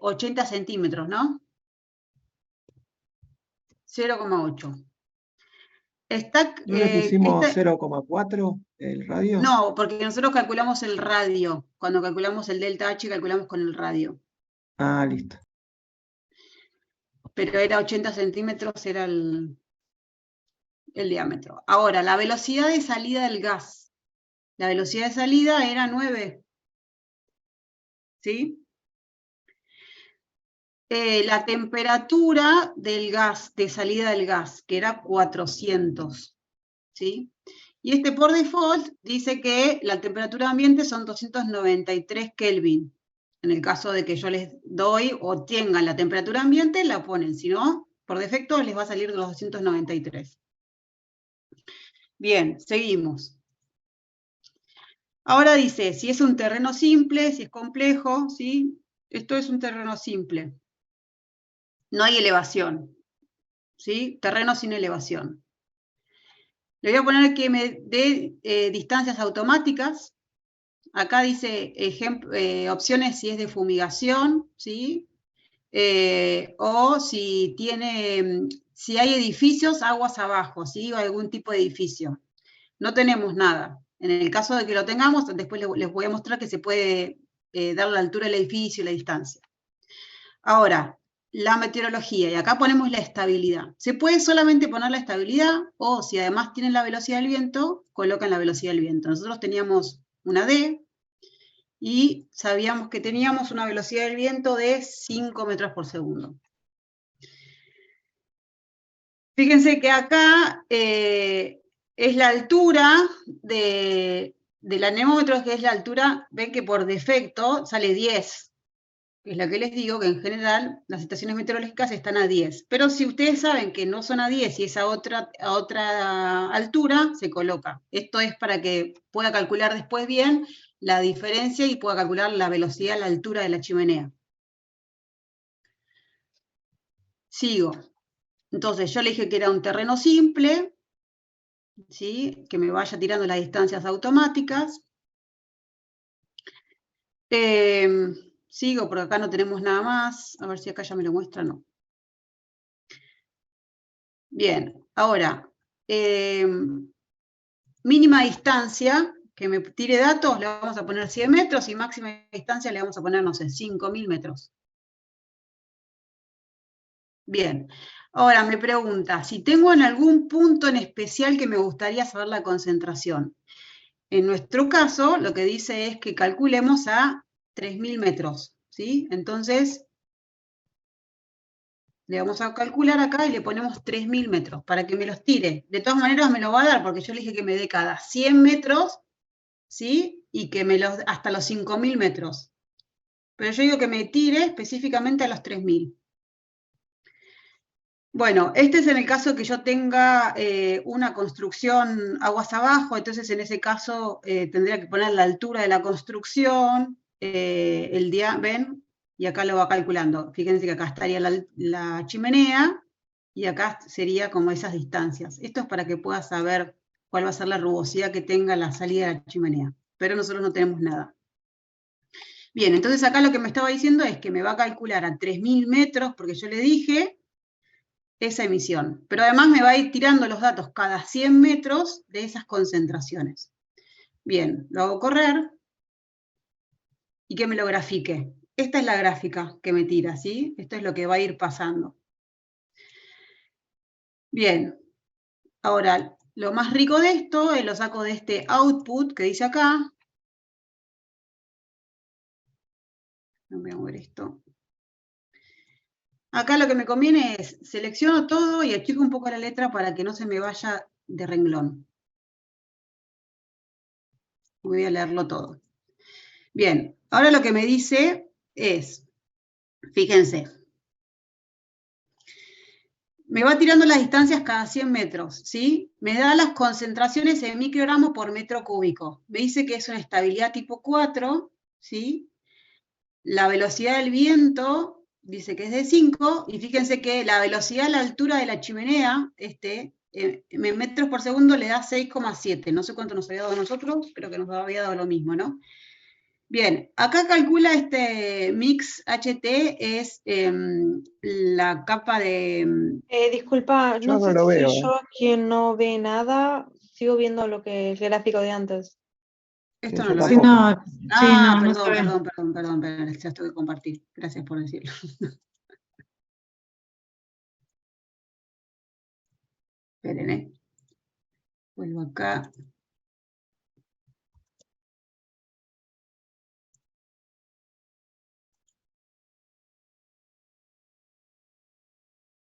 80 centímetros, ¿no? 0,8. ¿No le pusimos 0,4 el radio? No, porque nosotros calculamos el radio. Cuando calculamos el delta H, calculamos con el radio. Ah, listo. Pero era 80 centímetros, era el diámetro. Ahora, la velocidad de salida del gas. La velocidad de salida era 9. ¿Sí? La temperatura del gas, de salida del gas, que era 400. ¿Sí? Y por default dice que la temperatura ambiente son 293 Kelvin. En el caso de que yo les doy o tengan la temperatura ambiente, la ponen. Si no, por defecto les va a salir de los 293. Bien, seguimos. Ahora dice, si es un terreno simple, si es complejo, ¿sí? Esto es un terreno simple. No hay elevación, ¿sí? Terreno sin elevación. Le voy a poner que me dé distancias automáticas. Acá dice opciones si es de fumigación, ¿sí? O si hay edificios, aguas abajo, ¿sí? O algún tipo de edificio. No tenemos nada. En el caso de que lo tengamos, después les voy a mostrar que se puede dar la altura del edificio y la distancia. Ahora, la meteorología, y acá ponemos la estabilidad. Se puede solamente poner la estabilidad, o si además tienen la velocidad del viento, colocan la velocidad del viento. Nosotros teníamos una D, y sabíamos que teníamos una velocidad del viento de 5 metros por segundo. Fíjense que acá es la altura del anemómetro, que es la altura, ven que por defecto sale 10, que es la que les digo, que en general las estaciones meteorológicas están a 10. Pero si ustedes saben que no son a 10 y es a otra altura, se coloca. Esto es para que pueda calcular después bien la diferencia y pueda calcular la velocidad, la altura de la chimenea. Sigo. Entonces yo le dije que era un terreno simple, ¿sí? Que me vaya tirando las distancias automáticas. Sigo, porque acá no tenemos nada más. A ver si acá ya me lo muestra, no. Bien, ahora, mínima distancia, que me tire datos, le vamos a poner 100 metros, y máxima distancia le vamos a poner, no sé, 5.000 metros. Bien, ahora me pregunta, si tengo en algún punto en especial que me gustaría saber la concentración. En nuestro caso, lo que dice es que calculemos a 3.000 metros, ¿sí? Entonces, le vamos a calcular acá y le ponemos 3.000 metros para que me los tire. De todas maneras me lo va a dar porque yo le dije que me dé cada 100 metros, ¿sí? Y que hasta los 5.000 metros. Pero yo digo que me tire específicamente a los 3.000. Bueno, este es en el caso que yo tenga una construcción aguas abajo, entonces en ese caso tendría que poner la altura de la construcción, el día, ¿ven? Y acá lo va calculando. Fíjense que acá estaría la chimenea y acá sería como esas distancias. Esto es para que puedas saber cuál va a ser la rugosidad que tenga la salida de la chimenea. Pero nosotros no tenemos nada. Bien, entonces acá lo que me estaba diciendo es que me va a calcular a 3.000 metros, porque yo le dije esa emisión. Pero además me va a ir tirando los datos cada 100 metros de esas concentraciones. Bien, lo hago correr y que me lo grafique. Esta es la gráfica que me tira, ¿sí? Esto es lo que va a ir pasando. Bien, ahora, lo más rico de esto, lo saco de este output que dice acá. No voy a mover esto. Acá lo que me conviene es, selecciono todo y achico un poco la letra para que no se me vaya de renglón. Voy a leerlo todo. Bien, ahora lo que me dice es, fíjense, me va tirando las distancias cada 100 metros, ¿sí? Me da las concentraciones en microgramos por metro cúbico. Me dice que es una estabilidad tipo 4, ¿sí? La velocidad del viento dice que es de 5, y fíjense que la velocidad a la altura de la chimenea, en metros por segundo le da 6,7. No sé cuánto nos había dado a nosotros, creo que nos había dado lo mismo, ¿no? Bien, acá calcula este mix HT, es la capa de... Disculpa, Yo no no sé lo si veo. soy yo quien no ve nada, sigo viendo lo que el gráfico de antes. Esto Sí, no yo lo Sí, veo. tampoco. no, sí, no, no se Perdón, ve. perdón, ya tengo que compartir. Gracias por decirlo. Esperen, vuelvo acá.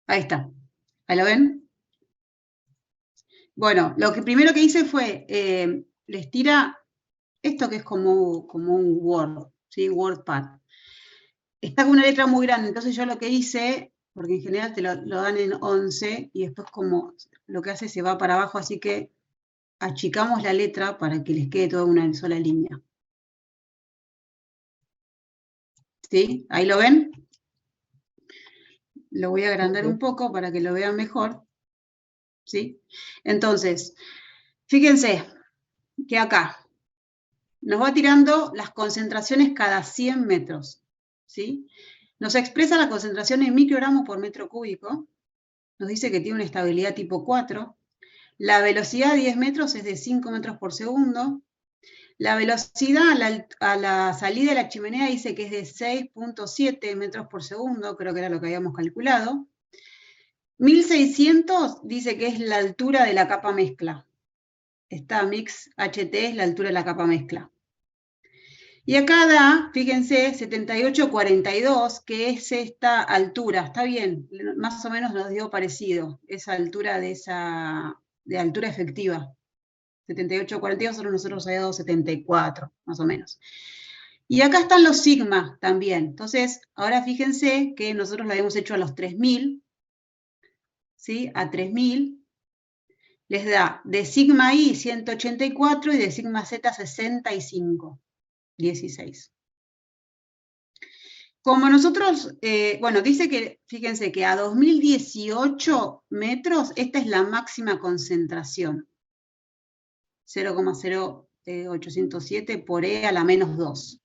Ahí está. ¿Ahí lo ven? Bueno, lo que primero que hice fue, les tira esto que es como un Word, ¿sí? WordPad. Está con una letra muy grande, entonces yo lo que hice, porque en general te lo dan en 11, y después como lo que hace se va para abajo, así que achicamos la letra para que les quede toda una sola línea. ¿Sí? ¿Ahí lo ven? Lo voy a agrandar un poco para que lo vean mejor. ¿Sí? Entonces, fíjense que acá nos va tirando las concentraciones cada 100 metros. ¿Sí? Nos expresa la concentración en microgramos por metro cúbico. Nos dice que tiene una estabilidad tipo 4. La velocidad a 10 metros es de 5 metros por segundo. La velocidad a la salida de la chimenea dice que es de 6,7 metros por segundo, creo que era lo que habíamos calculado. 1600 dice que es la altura de la capa mezcla. Esta mix HT es la altura de la capa mezcla. Y acá da, fíjense, 78,42, que es esta altura. Está bien, más o menos nos dio parecido, esa altura de altura efectiva. 78,42, nosotros habíamos dado 74, más o menos. Y acá están los sigma también. Entonces, ahora fíjense que nosotros lo habíamos hecho a los 3000, ¿sí? A 3000 les da de sigma I 184 y de sigma Z 65, 16. Como nosotros, bueno, dice que, fíjense que a 2018 metros, esta es la máxima concentración. 0,0807 por E a la menos 2.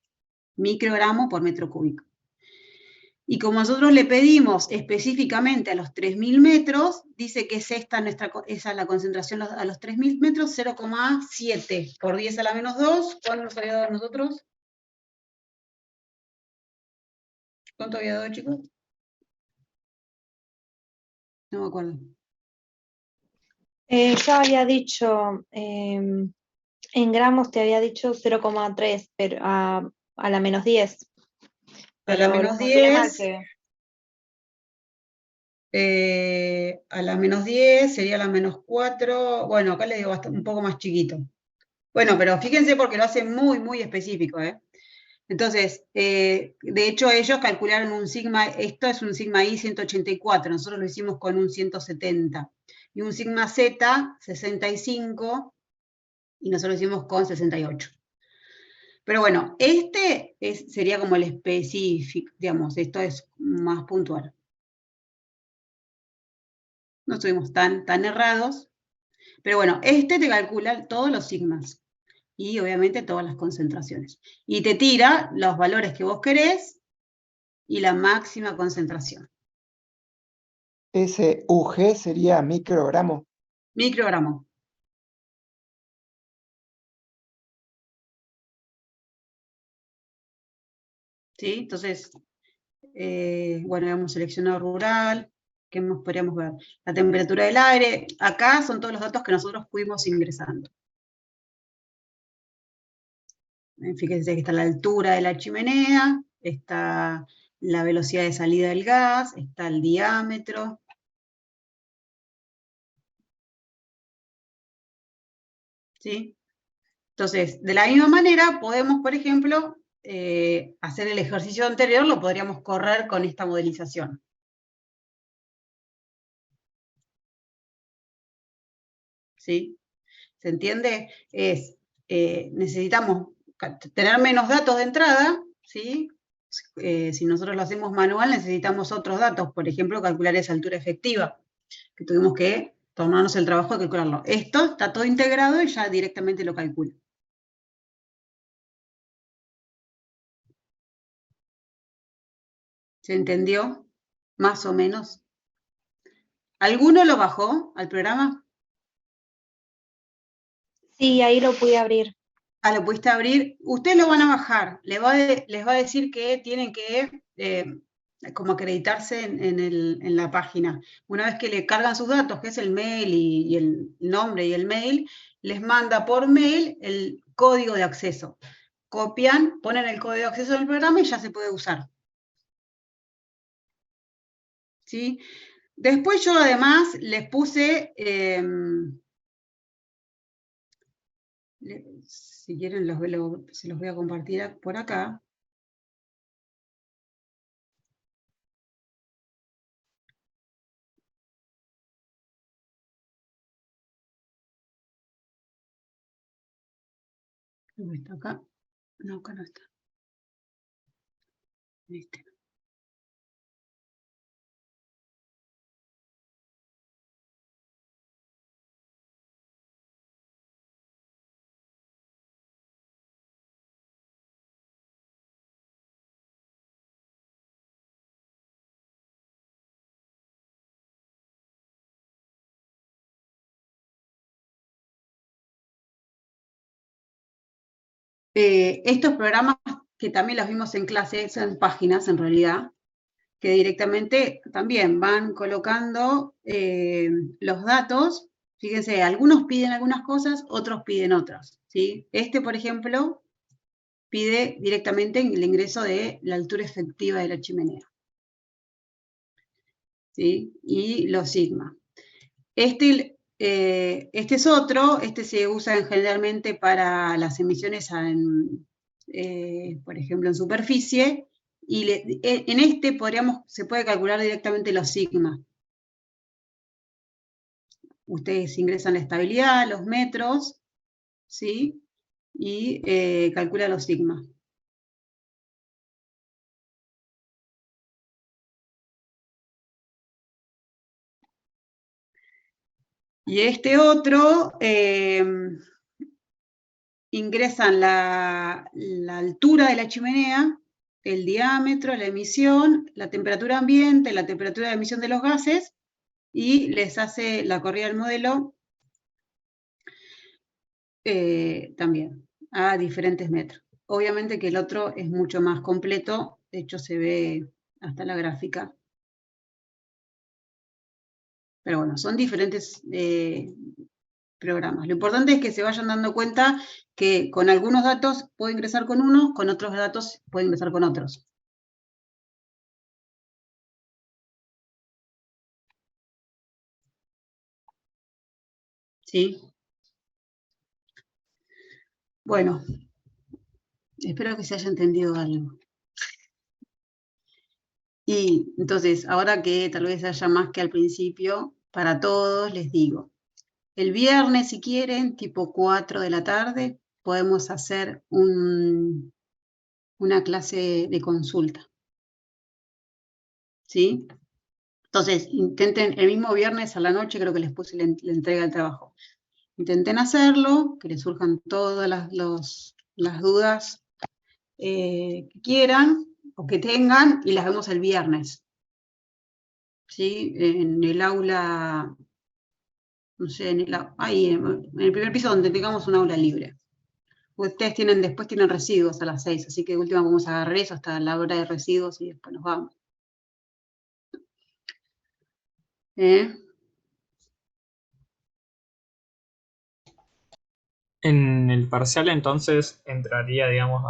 Microgramo por metro cúbico. Y como nosotros le pedimos específicamente a los 3000 metros, dice que es esa es la concentración a los 3000 metros, 0,7 por 10 a la menos 2. ¿Cuánto nos había dado a nosotros? ¿Cuánto había dado, chicos? No me acuerdo. Yo había dicho, en gramos te había dicho 0,3, pero a la menos 10. A la Pero lo menos calculé mal, 10, que a la menos 10 sería la menos 4. Bueno, acá le digo un poco más chiquito. Bueno, pero fíjense porque lo hace muy, muy específico, ¿eh? Entonces, de hecho ellos calcularon un sigma, esto es un sigma I 184, nosotros lo hicimos con un 170, y un sigma Z 65, y nosotros lo hicimos con 68. Pero bueno, sería como el específico, digamos, esto es más puntual. No estuvimos tan errados, pero bueno, te calcula todos los sigmas y obviamente todas las concentraciones. Y te tira los valores que vos querés y la máxima concentración. Ese UG sería microgramo. Microgramo. ¿Sí? Entonces, bueno, hemos seleccionado rural. ¿Qué más podríamos ver? La temperatura del aire. Acá son todos los datos que nosotros fuimos ingresando. Fíjense que está la altura de la chimenea, está la velocidad de salida del gas, está el diámetro. ¿Sí? Entonces, de la misma manera, podemos, por ejemplo, hacer el ejercicio anterior, lo podríamos correr con esta modelización. ¿Sí? ¿Se entiende? Necesitamos tener menos datos de entrada, ¿sí? Si nosotros lo hacemos manual, necesitamos otros datos, por ejemplo, calcular esa altura efectiva, que tuvimos que tomarnos el trabajo de calcularlo. Esto está todo integrado y ya directamente lo calcula. ¿Se entendió? Más o menos. ¿Alguno lo bajó al programa? Sí, ahí lo pude abrir. Ah, lo pudiste abrir. Ustedes lo van a bajar. Les va a decir que tienen que como acreditarse en la página. Una vez que le cargan sus datos, que es el mail y el nombre y el mail, les manda por mail el código de acceso. Copian, ponen el código de acceso del programa y ya se puede usar. ¿Sí? Después yo además les puse, si quieren se los voy a compartir por acá. ¿Está acá? No, acá no está. Este. Estos programas que también los vimos en clase, son páginas en realidad, que directamente también van colocando los datos. Fíjense, algunos piden algunas cosas, otros piden otras, ¿sí? Este, por ejemplo, pide directamente el ingreso de la altura efectiva de la chimenea, ¿sí? Y los sigma. Este es otro, este se usa generalmente para las emisiones por ejemplo, en superficie, y en este se puede calcular directamente los sigma. Ustedes ingresan la estabilidad, los metros, ¿sí? Y calcula los sigma. Y este otro, ingresan la altura de la chimenea, el diámetro, la emisión, la temperatura ambiente, la temperatura de emisión de los gases, y les hace la corrida del modelo también, a diferentes metros. Obviamente que el otro es mucho más completo, de hecho se ve hasta la gráfica. Pero bueno, son diferentes programas. Lo importante es que se vayan dando cuenta que con algunos datos puedo ingresar con unos, con otros datos puedo ingresar con otros. ¿Sí? Bueno, espero que se haya entendido algo. Y entonces, ahora que tal vez haya más que al principio, para todos les digo, el viernes, si quieren, tipo 4 de la tarde, podemos hacer una clase de consulta. ¿Sí? Entonces, intenten el mismo viernes a la noche, creo que les puse la entrega del trabajo. Intenten hacerlo, que les surjan todas las dudas que quieran o que tengan, y las vemos el viernes. ¿Sí? En el aula, no sé, ahí, en el primer piso donde tengamos un aula libre. Ustedes después tienen residuos a las 6, así que de última vamos a agarrar eso hasta la hora de residuos y después nos vamos. ¿eh? En el parcial entonces entraría, digamos,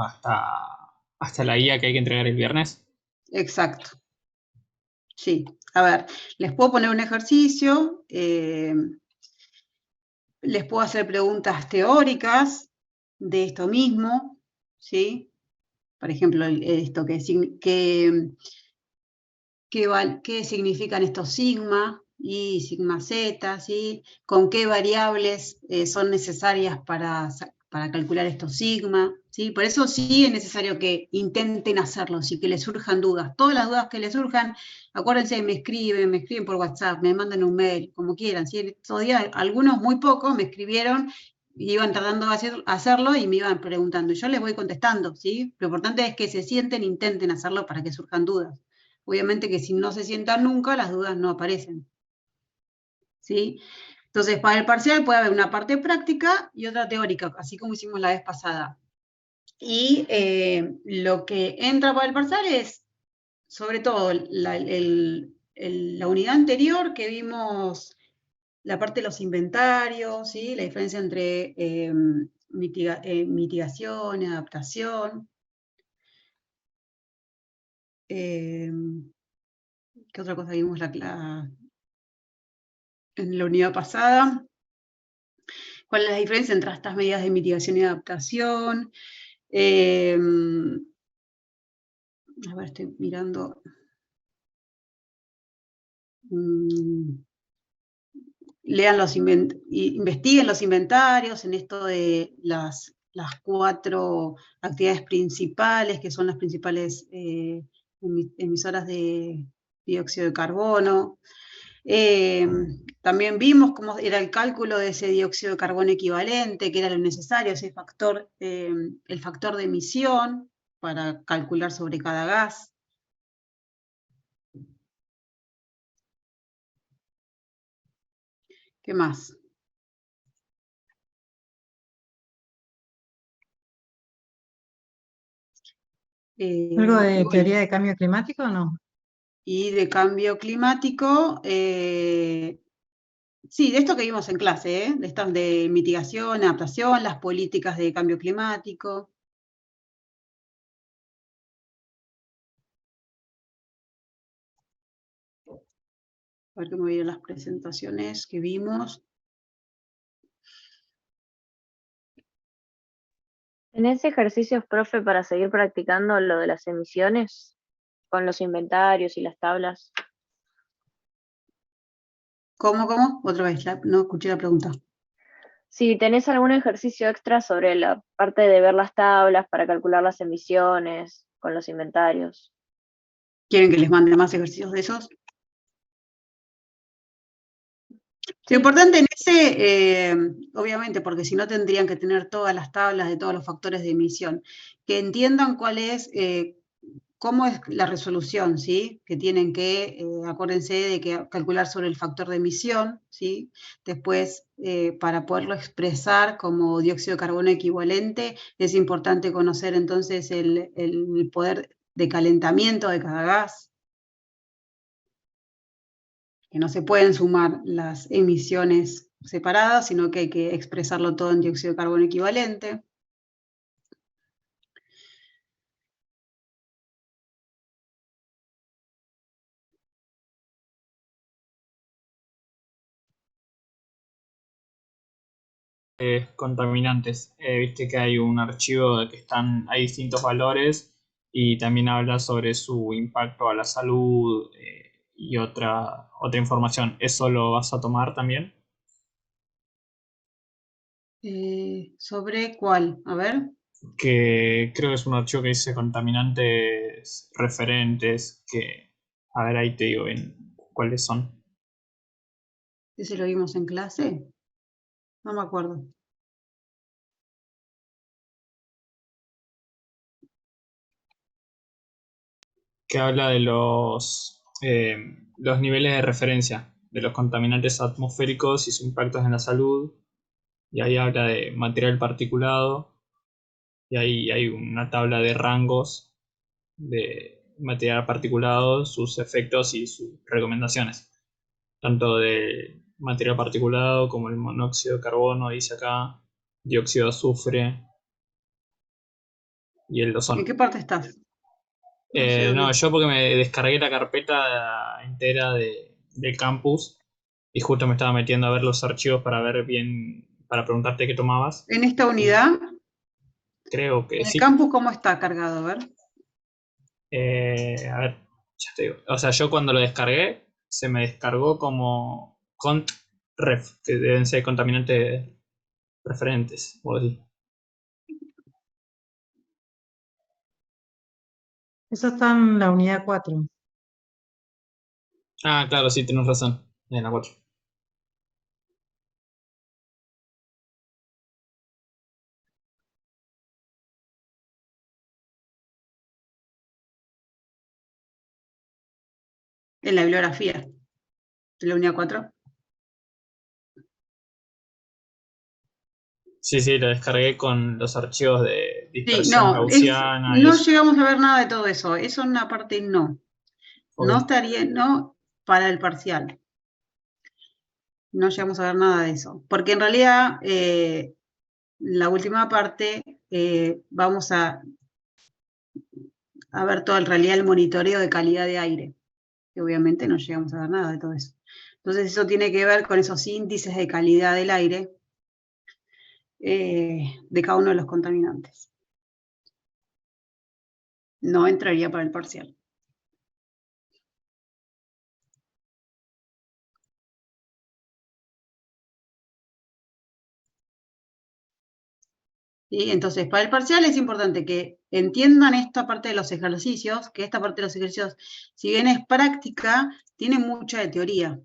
hasta la guía que hay que entregar el viernes. Exacto. Sí. A ver, les puedo poner un ejercicio, les puedo hacer preguntas teóricas de esto mismo, ¿sí? Por ejemplo, esto qué significan estos sigma y sigma z, ¿sí? Con qué variables son necesarias para calcular estos sigma, ¿sí? Por eso sí es necesario que intenten hacerlo, y que les surjan dudas. Todas las dudas que les surjan, acuérdense, me escriben por WhatsApp, me mandan un mail, como quieran, ¿sí? Estos días, algunos muy pocos me escribieron, iban tratando de hacerlo y me iban preguntando. Yo les voy contestando, ¿sí? Lo importante es que se sienten, intenten hacerlo para que surjan dudas. Obviamente que si no se sientan nunca, las dudas no aparecen, ¿sí? Entonces, para el parcial puede haber una parte práctica y otra teórica, así como hicimos la vez pasada. Y lo que entra para el parcial es, sobre todo, la unidad anterior que vimos, la parte de los inventarios, ¿sí? La diferencia entre mitigación y adaptación. ¿Qué otra cosa vimos en la unidad pasada? ¿Cuál es la diferencia entre estas medidas de mitigación y adaptación? A ver, estoy mirando. Investiguen los inventarios en esto de las 4 actividades principales, que son las principales emisoras de dióxido de carbono. También vimos cómo era el cálculo de ese dióxido de carbono equivalente, que era lo necesario, ese factor, el factor de emisión para calcular sobre cada gas. ¿Qué más? ¿Algo de Bueno, teoría de cambio climático o no? y de cambio climático, sí, de esto que vimos en clase, de estas de mitigación, adaptación, las políticas de cambio climático. A ver cómo vieron las presentaciones que vimos. ¿Tenés ejercicios, profe, para seguir practicando lo de las emisiones con los inventarios y las tablas? ¿Cómo? Otra vez, no escuché la pregunta. Si tenés algún ejercicio extra sobre la parte de ver las tablas para calcular las emisiones con los inventarios. ¿Quieren que les mande más ejercicios de esos? Sí. Lo importante en ese, obviamente, porque si no tendrían que tener todas las tablas de todos los factores de emisión, que entiendan cuál es, cómo es la resolución, ¿sí? Que tienen que, acuérdense de que calcular sobre el factor de emisión, ¿sí? Después, para poderlo expresar como dióxido de carbono equivalente, es importante conocer entonces el poder de calentamiento de cada gas, que no se pueden sumar las emisiones separadas, sino que hay que expresarlo todo en dióxido de carbono equivalente. Contaminantes. Viste que hay un archivo de que hay distintos valores y también habla sobre su impacto a la salud y otra información. ¿Eso lo vas a tomar también? ¿Sobre cuál? A ver. Que creo que es un archivo que dice contaminantes referentes, que, a ver, ahí te digo bien cuáles son. ¿Ese lo vimos en clase? No me acuerdo. Que habla de los niveles de referencia de los contaminantes atmosféricos y sus impactos en la salud. Y ahí habla de material particulado. Y ahí hay una tabla de rangos de material particulado, sus efectos y sus recomendaciones. tanto de material particulado como el monóxido de carbono, dice acá, dióxido de azufre y el ozono. ¿En qué parte estás? No sé No, dónde. yo porque me descargué la carpeta entera del campus y justo me estaba metiendo a ver los archivos para ver bien, para preguntarte qué tomabas. En esta unidad, Creo que en el sí. campus, ¿cómo está cargado? A ver. A ver, ya te digo. O sea, yo cuando lo descargué, se me descargó como cont ref, que deben ser contaminantes referentes, o así. Eso está en la unidad 4. Ah, claro, sí, tienes razón. En la 4. En la bibliografía de la unidad 4. Sí, sí, lo descargué con los archivos de Sí, dispersión no, gaussiana y no eso. llegamos a ver nada de todo eso. Eso en una parte no. Ok. No estaría, no para el parcial. No llegamos a ver nada de eso. Porque en realidad, la última parte, vamos a ver todo en realidad el monitoreo de calidad de aire. Que obviamente no llegamos a ver nada de todo eso. Entonces eso tiene que ver con esos índices de calidad del aire de cada uno de los contaminantes. No entraría para el parcial. ¿Sí? Entonces, para el parcial es importante que entiendan esta parte de los ejercicios, que esta parte de los ejercicios, si bien es práctica, tiene mucha de teoría.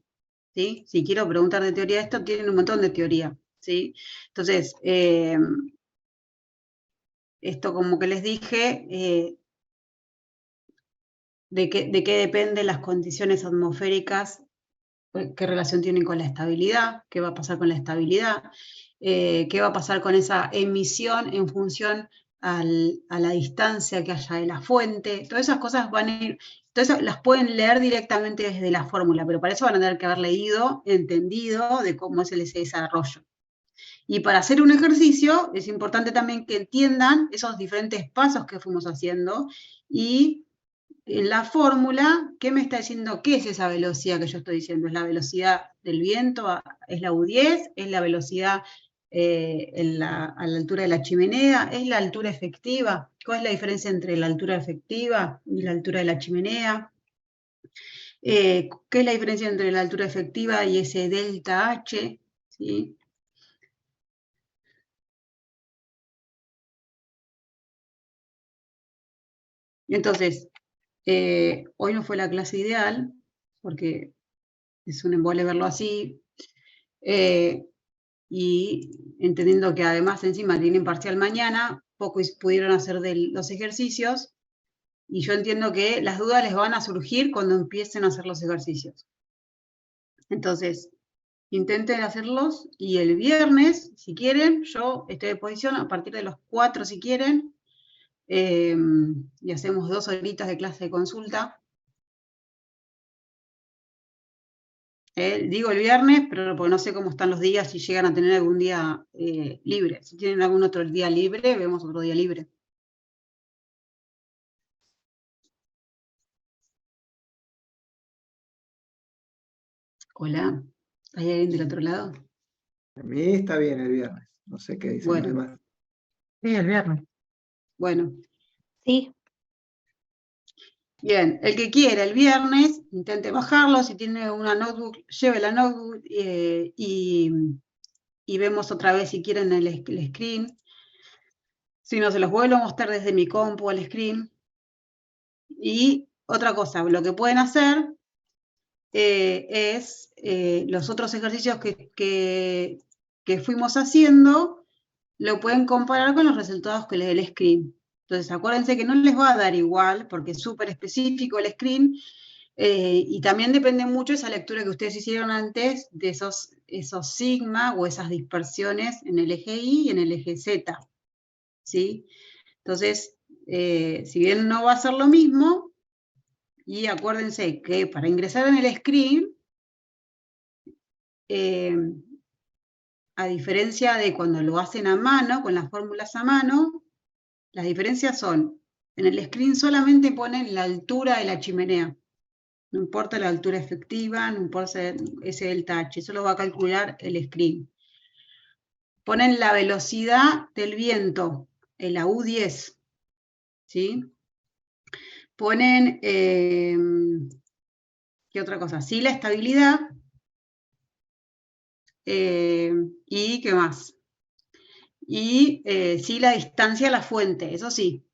¿Sí? Si quiero preguntar de teoría de esto, tienen un montón de teoría. ¿Sí? Entonces, esto como que les dije, de qué dependen las condiciones atmosféricas, qué relación tienen con la estabilidad, qué va a pasar con la estabilidad, qué va a pasar con esa emisión en función a la distancia que haya de la fuente. Todas esas cosas van a ir, todas esas las pueden leer directamente desde la fórmula, pero para eso van a tener que haber leído, entendido de cómo es ese desarrollo. Y para hacer un ejercicio es importante también que entiendan esos diferentes pasos que fuimos haciendo y en la fórmula, ¿qué me está diciendo? ¿Qué es esa velocidad que yo estoy diciendo? ¿Es la velocidad del viento? ¿Es la U10? ¿Es la velocidad a la altura de la chimenea? ¿Es la altura efectiva? ¿Cuál es la diferencia entre la altura efectiva y la altura de la chimenea? ¿Qué es la diferencia entre la altura efectiva y ese delta H? ¿Sí? Entonces, hoy no fue la clase ideal, porque es un embole verlo así, y entendiendo que además encima tienen parcial mañana, pocos pudieron hacer los ejercicios, y yo entiendo que las dudas les van a surgir cuando empiecen a hacer los ejercicios. Entonces, intenten hacerlos, y el viernes, si quieren, yo estoy a disposición a partir de los 4 si quieren, y hacemos 2 horitas de clase de consulta. Digo el viernes, pero porque no sé cómo están los días, si llegan a tener algún día libre. Si tienen algún otro día libre, vemos otro día libre. Hola, ¿hay alguien del otro lado? A mí está bien el viernes. No sé qué dicen los Bueno, demás. Sí, el viernes. bueno. Sí, Bien, el que quiera el viernes, intente bajarlo. Si tiene una notebook, lleve la notebook y vemos otra vez si quieren el screen. Si no, se los vuelvo a mostrar desde mi compu al screen. Y otra cosa, lo que pueden hacer es los otros ejercicios que fuimos haciendo, lo pueden comparar con los resultados que les dé el screen. Entonces, acuérdense que no les va a dar igual, porque es súper específico el screen, y también depende mucho de esa lectura que ustedes hicieron antes, de esos sigma o esas dispersiones en el eje Y y en el eje Z. ¿Sí? Entonces, si bien no va a ser lo mismo, y acuérdense que para ingresar en el screen, a diferencia de cuando lo hacen a mano, con las fórmulas a mano, las diferencias son, en el screen solamente ponen la altura de la chimenea. No importa la altura efectiva, no importa ese delta H, eso lo va a calcular el screen. Ponen la velocidad del viento, en la U10, ¿sí? Ponen, ¿qué otra cosa? Sí, la estabilidad, y ¿qué más? Y sí, la distancia a la fuente, eso sí,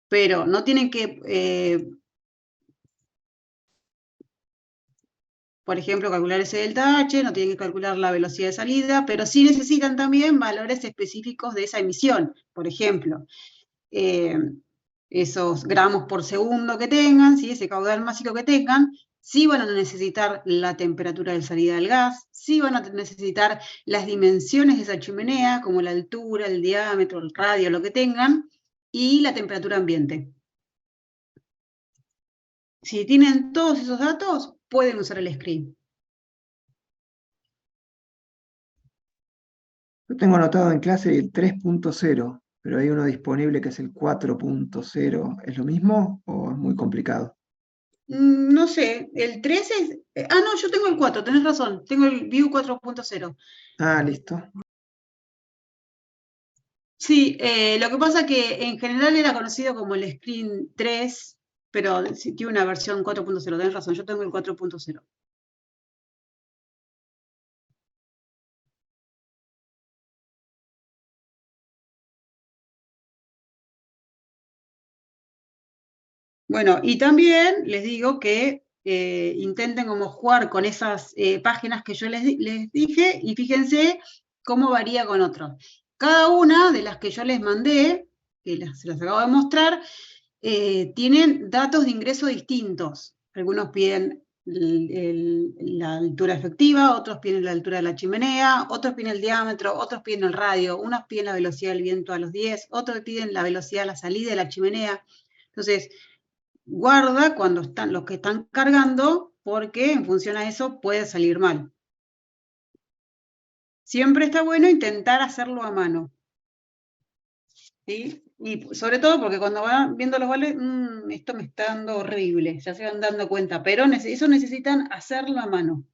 pero no tienen que, por ejemplo, calcular ese delta H, no tienen que calcular la velocidad de salida, pero sí necesitan también valores específicos de esa emisión. Por ejemplo, esos gramos por segundo que tengan, ¿sí? Ese caudal másico que tengan, sí van a necesitar la temperatura de salida del gas, sí van a necesitar las dimensiones de esa chimenea, como la altura, el diámetro, el radio, lo que tengan, y la temperatura ambiente. Si tienen todos esos datos, pueden usar el screen. Yo tengo anotado en clase el 3.0, pero hay uno disponible que es el 4.0. ¿Es lo mismo o es muy complicado? No sé, el 3 es... no, yo tengo el 4, tenés razón, tengo el View 4.0. Ah, listo. Sí, lo que pasa que en general era conocido como el Screen 3, pero sí tiene una versión 4.0, tenés razón, yo tengo el 4.0. Bueno, y también les digo que intenten como jugar con esas páginas que yo les dije, y fíjense cómo varía con otros. Cada una de las que yo les mandé, que se las acabo de mostrar, tienen datos de ingreso distintos. Algunos piden la altura efectiva, otros piden la altura de la chimenea, otros piden el diámetro, otros piden el radio, unos piden la velocidad del viento a los 10, otros piden la velocidad de la salida de la chimenea. Entonces, guarda cuando están los que están cargando, porque en función a eso puede salir mal. Siempre está bueno intentar hacerlo a mano, ¿sí? Y sobre todo porque cuando van viendo los valores, esto me está dando horrible, ya se van dando cuenta, pero eso necesitan hacerlo a mano.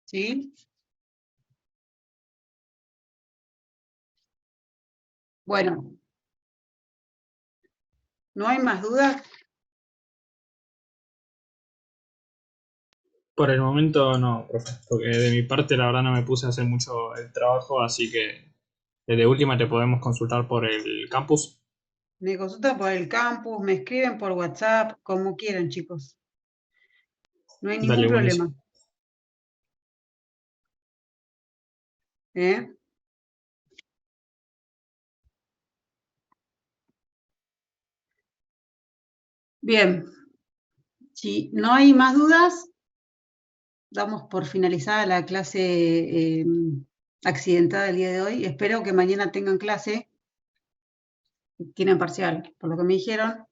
¿Sí? Bueno, ¿no hay más dudas? Por el momento no, profe, porque de mi parte la verdad no me puse a hacer mucho el trabajo, así que de última te podemos consultar por el campus. Me consultan por el campus, me escriben por WhatsApp, como quieran, chicos. No hay ningún Dale, problema. buenísimo. ¿Eh? Bien, si no hay más dudas, damos por finalizada la clase accidentada del día de hoy. Espero que mañana tengan clase. Tienen parcial, por lo que me dijeron.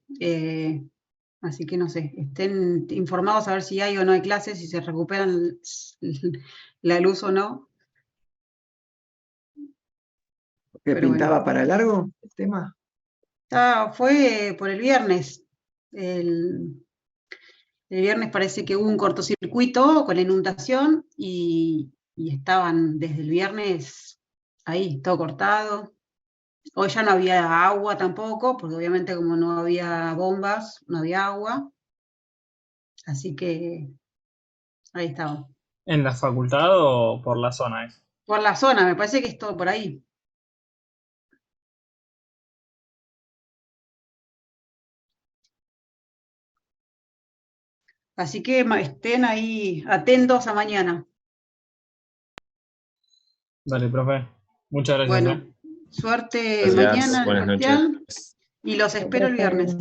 Así que no sé, estén informados a ver si hay o no hay clases, si se recuperan la luz o no. ¿Qué Pero bueno. pintaba para largo el tema? Fue por el viernes. El viernes parece que hubo un cortocircuito con la inundación y estaban desde el viernes ahí, todo cortado. Hoy ya no había agua tampoco, porque obviamente como no había bombas, no había agua. Así que ahí estaba. ¿En la facultad o por la zona? Por la zona, me parece que es todo por ahí. Así que estén ahí atentos a mañana. Dale, profe. Muchas gracias. Bueno, suerte Gracias, mañana en el buenas parcial noches. y los espero el viernes.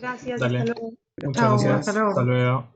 Gracias, Dale. hasta luego. Muchas Chau, gracias. hasta luego. Hasta luego.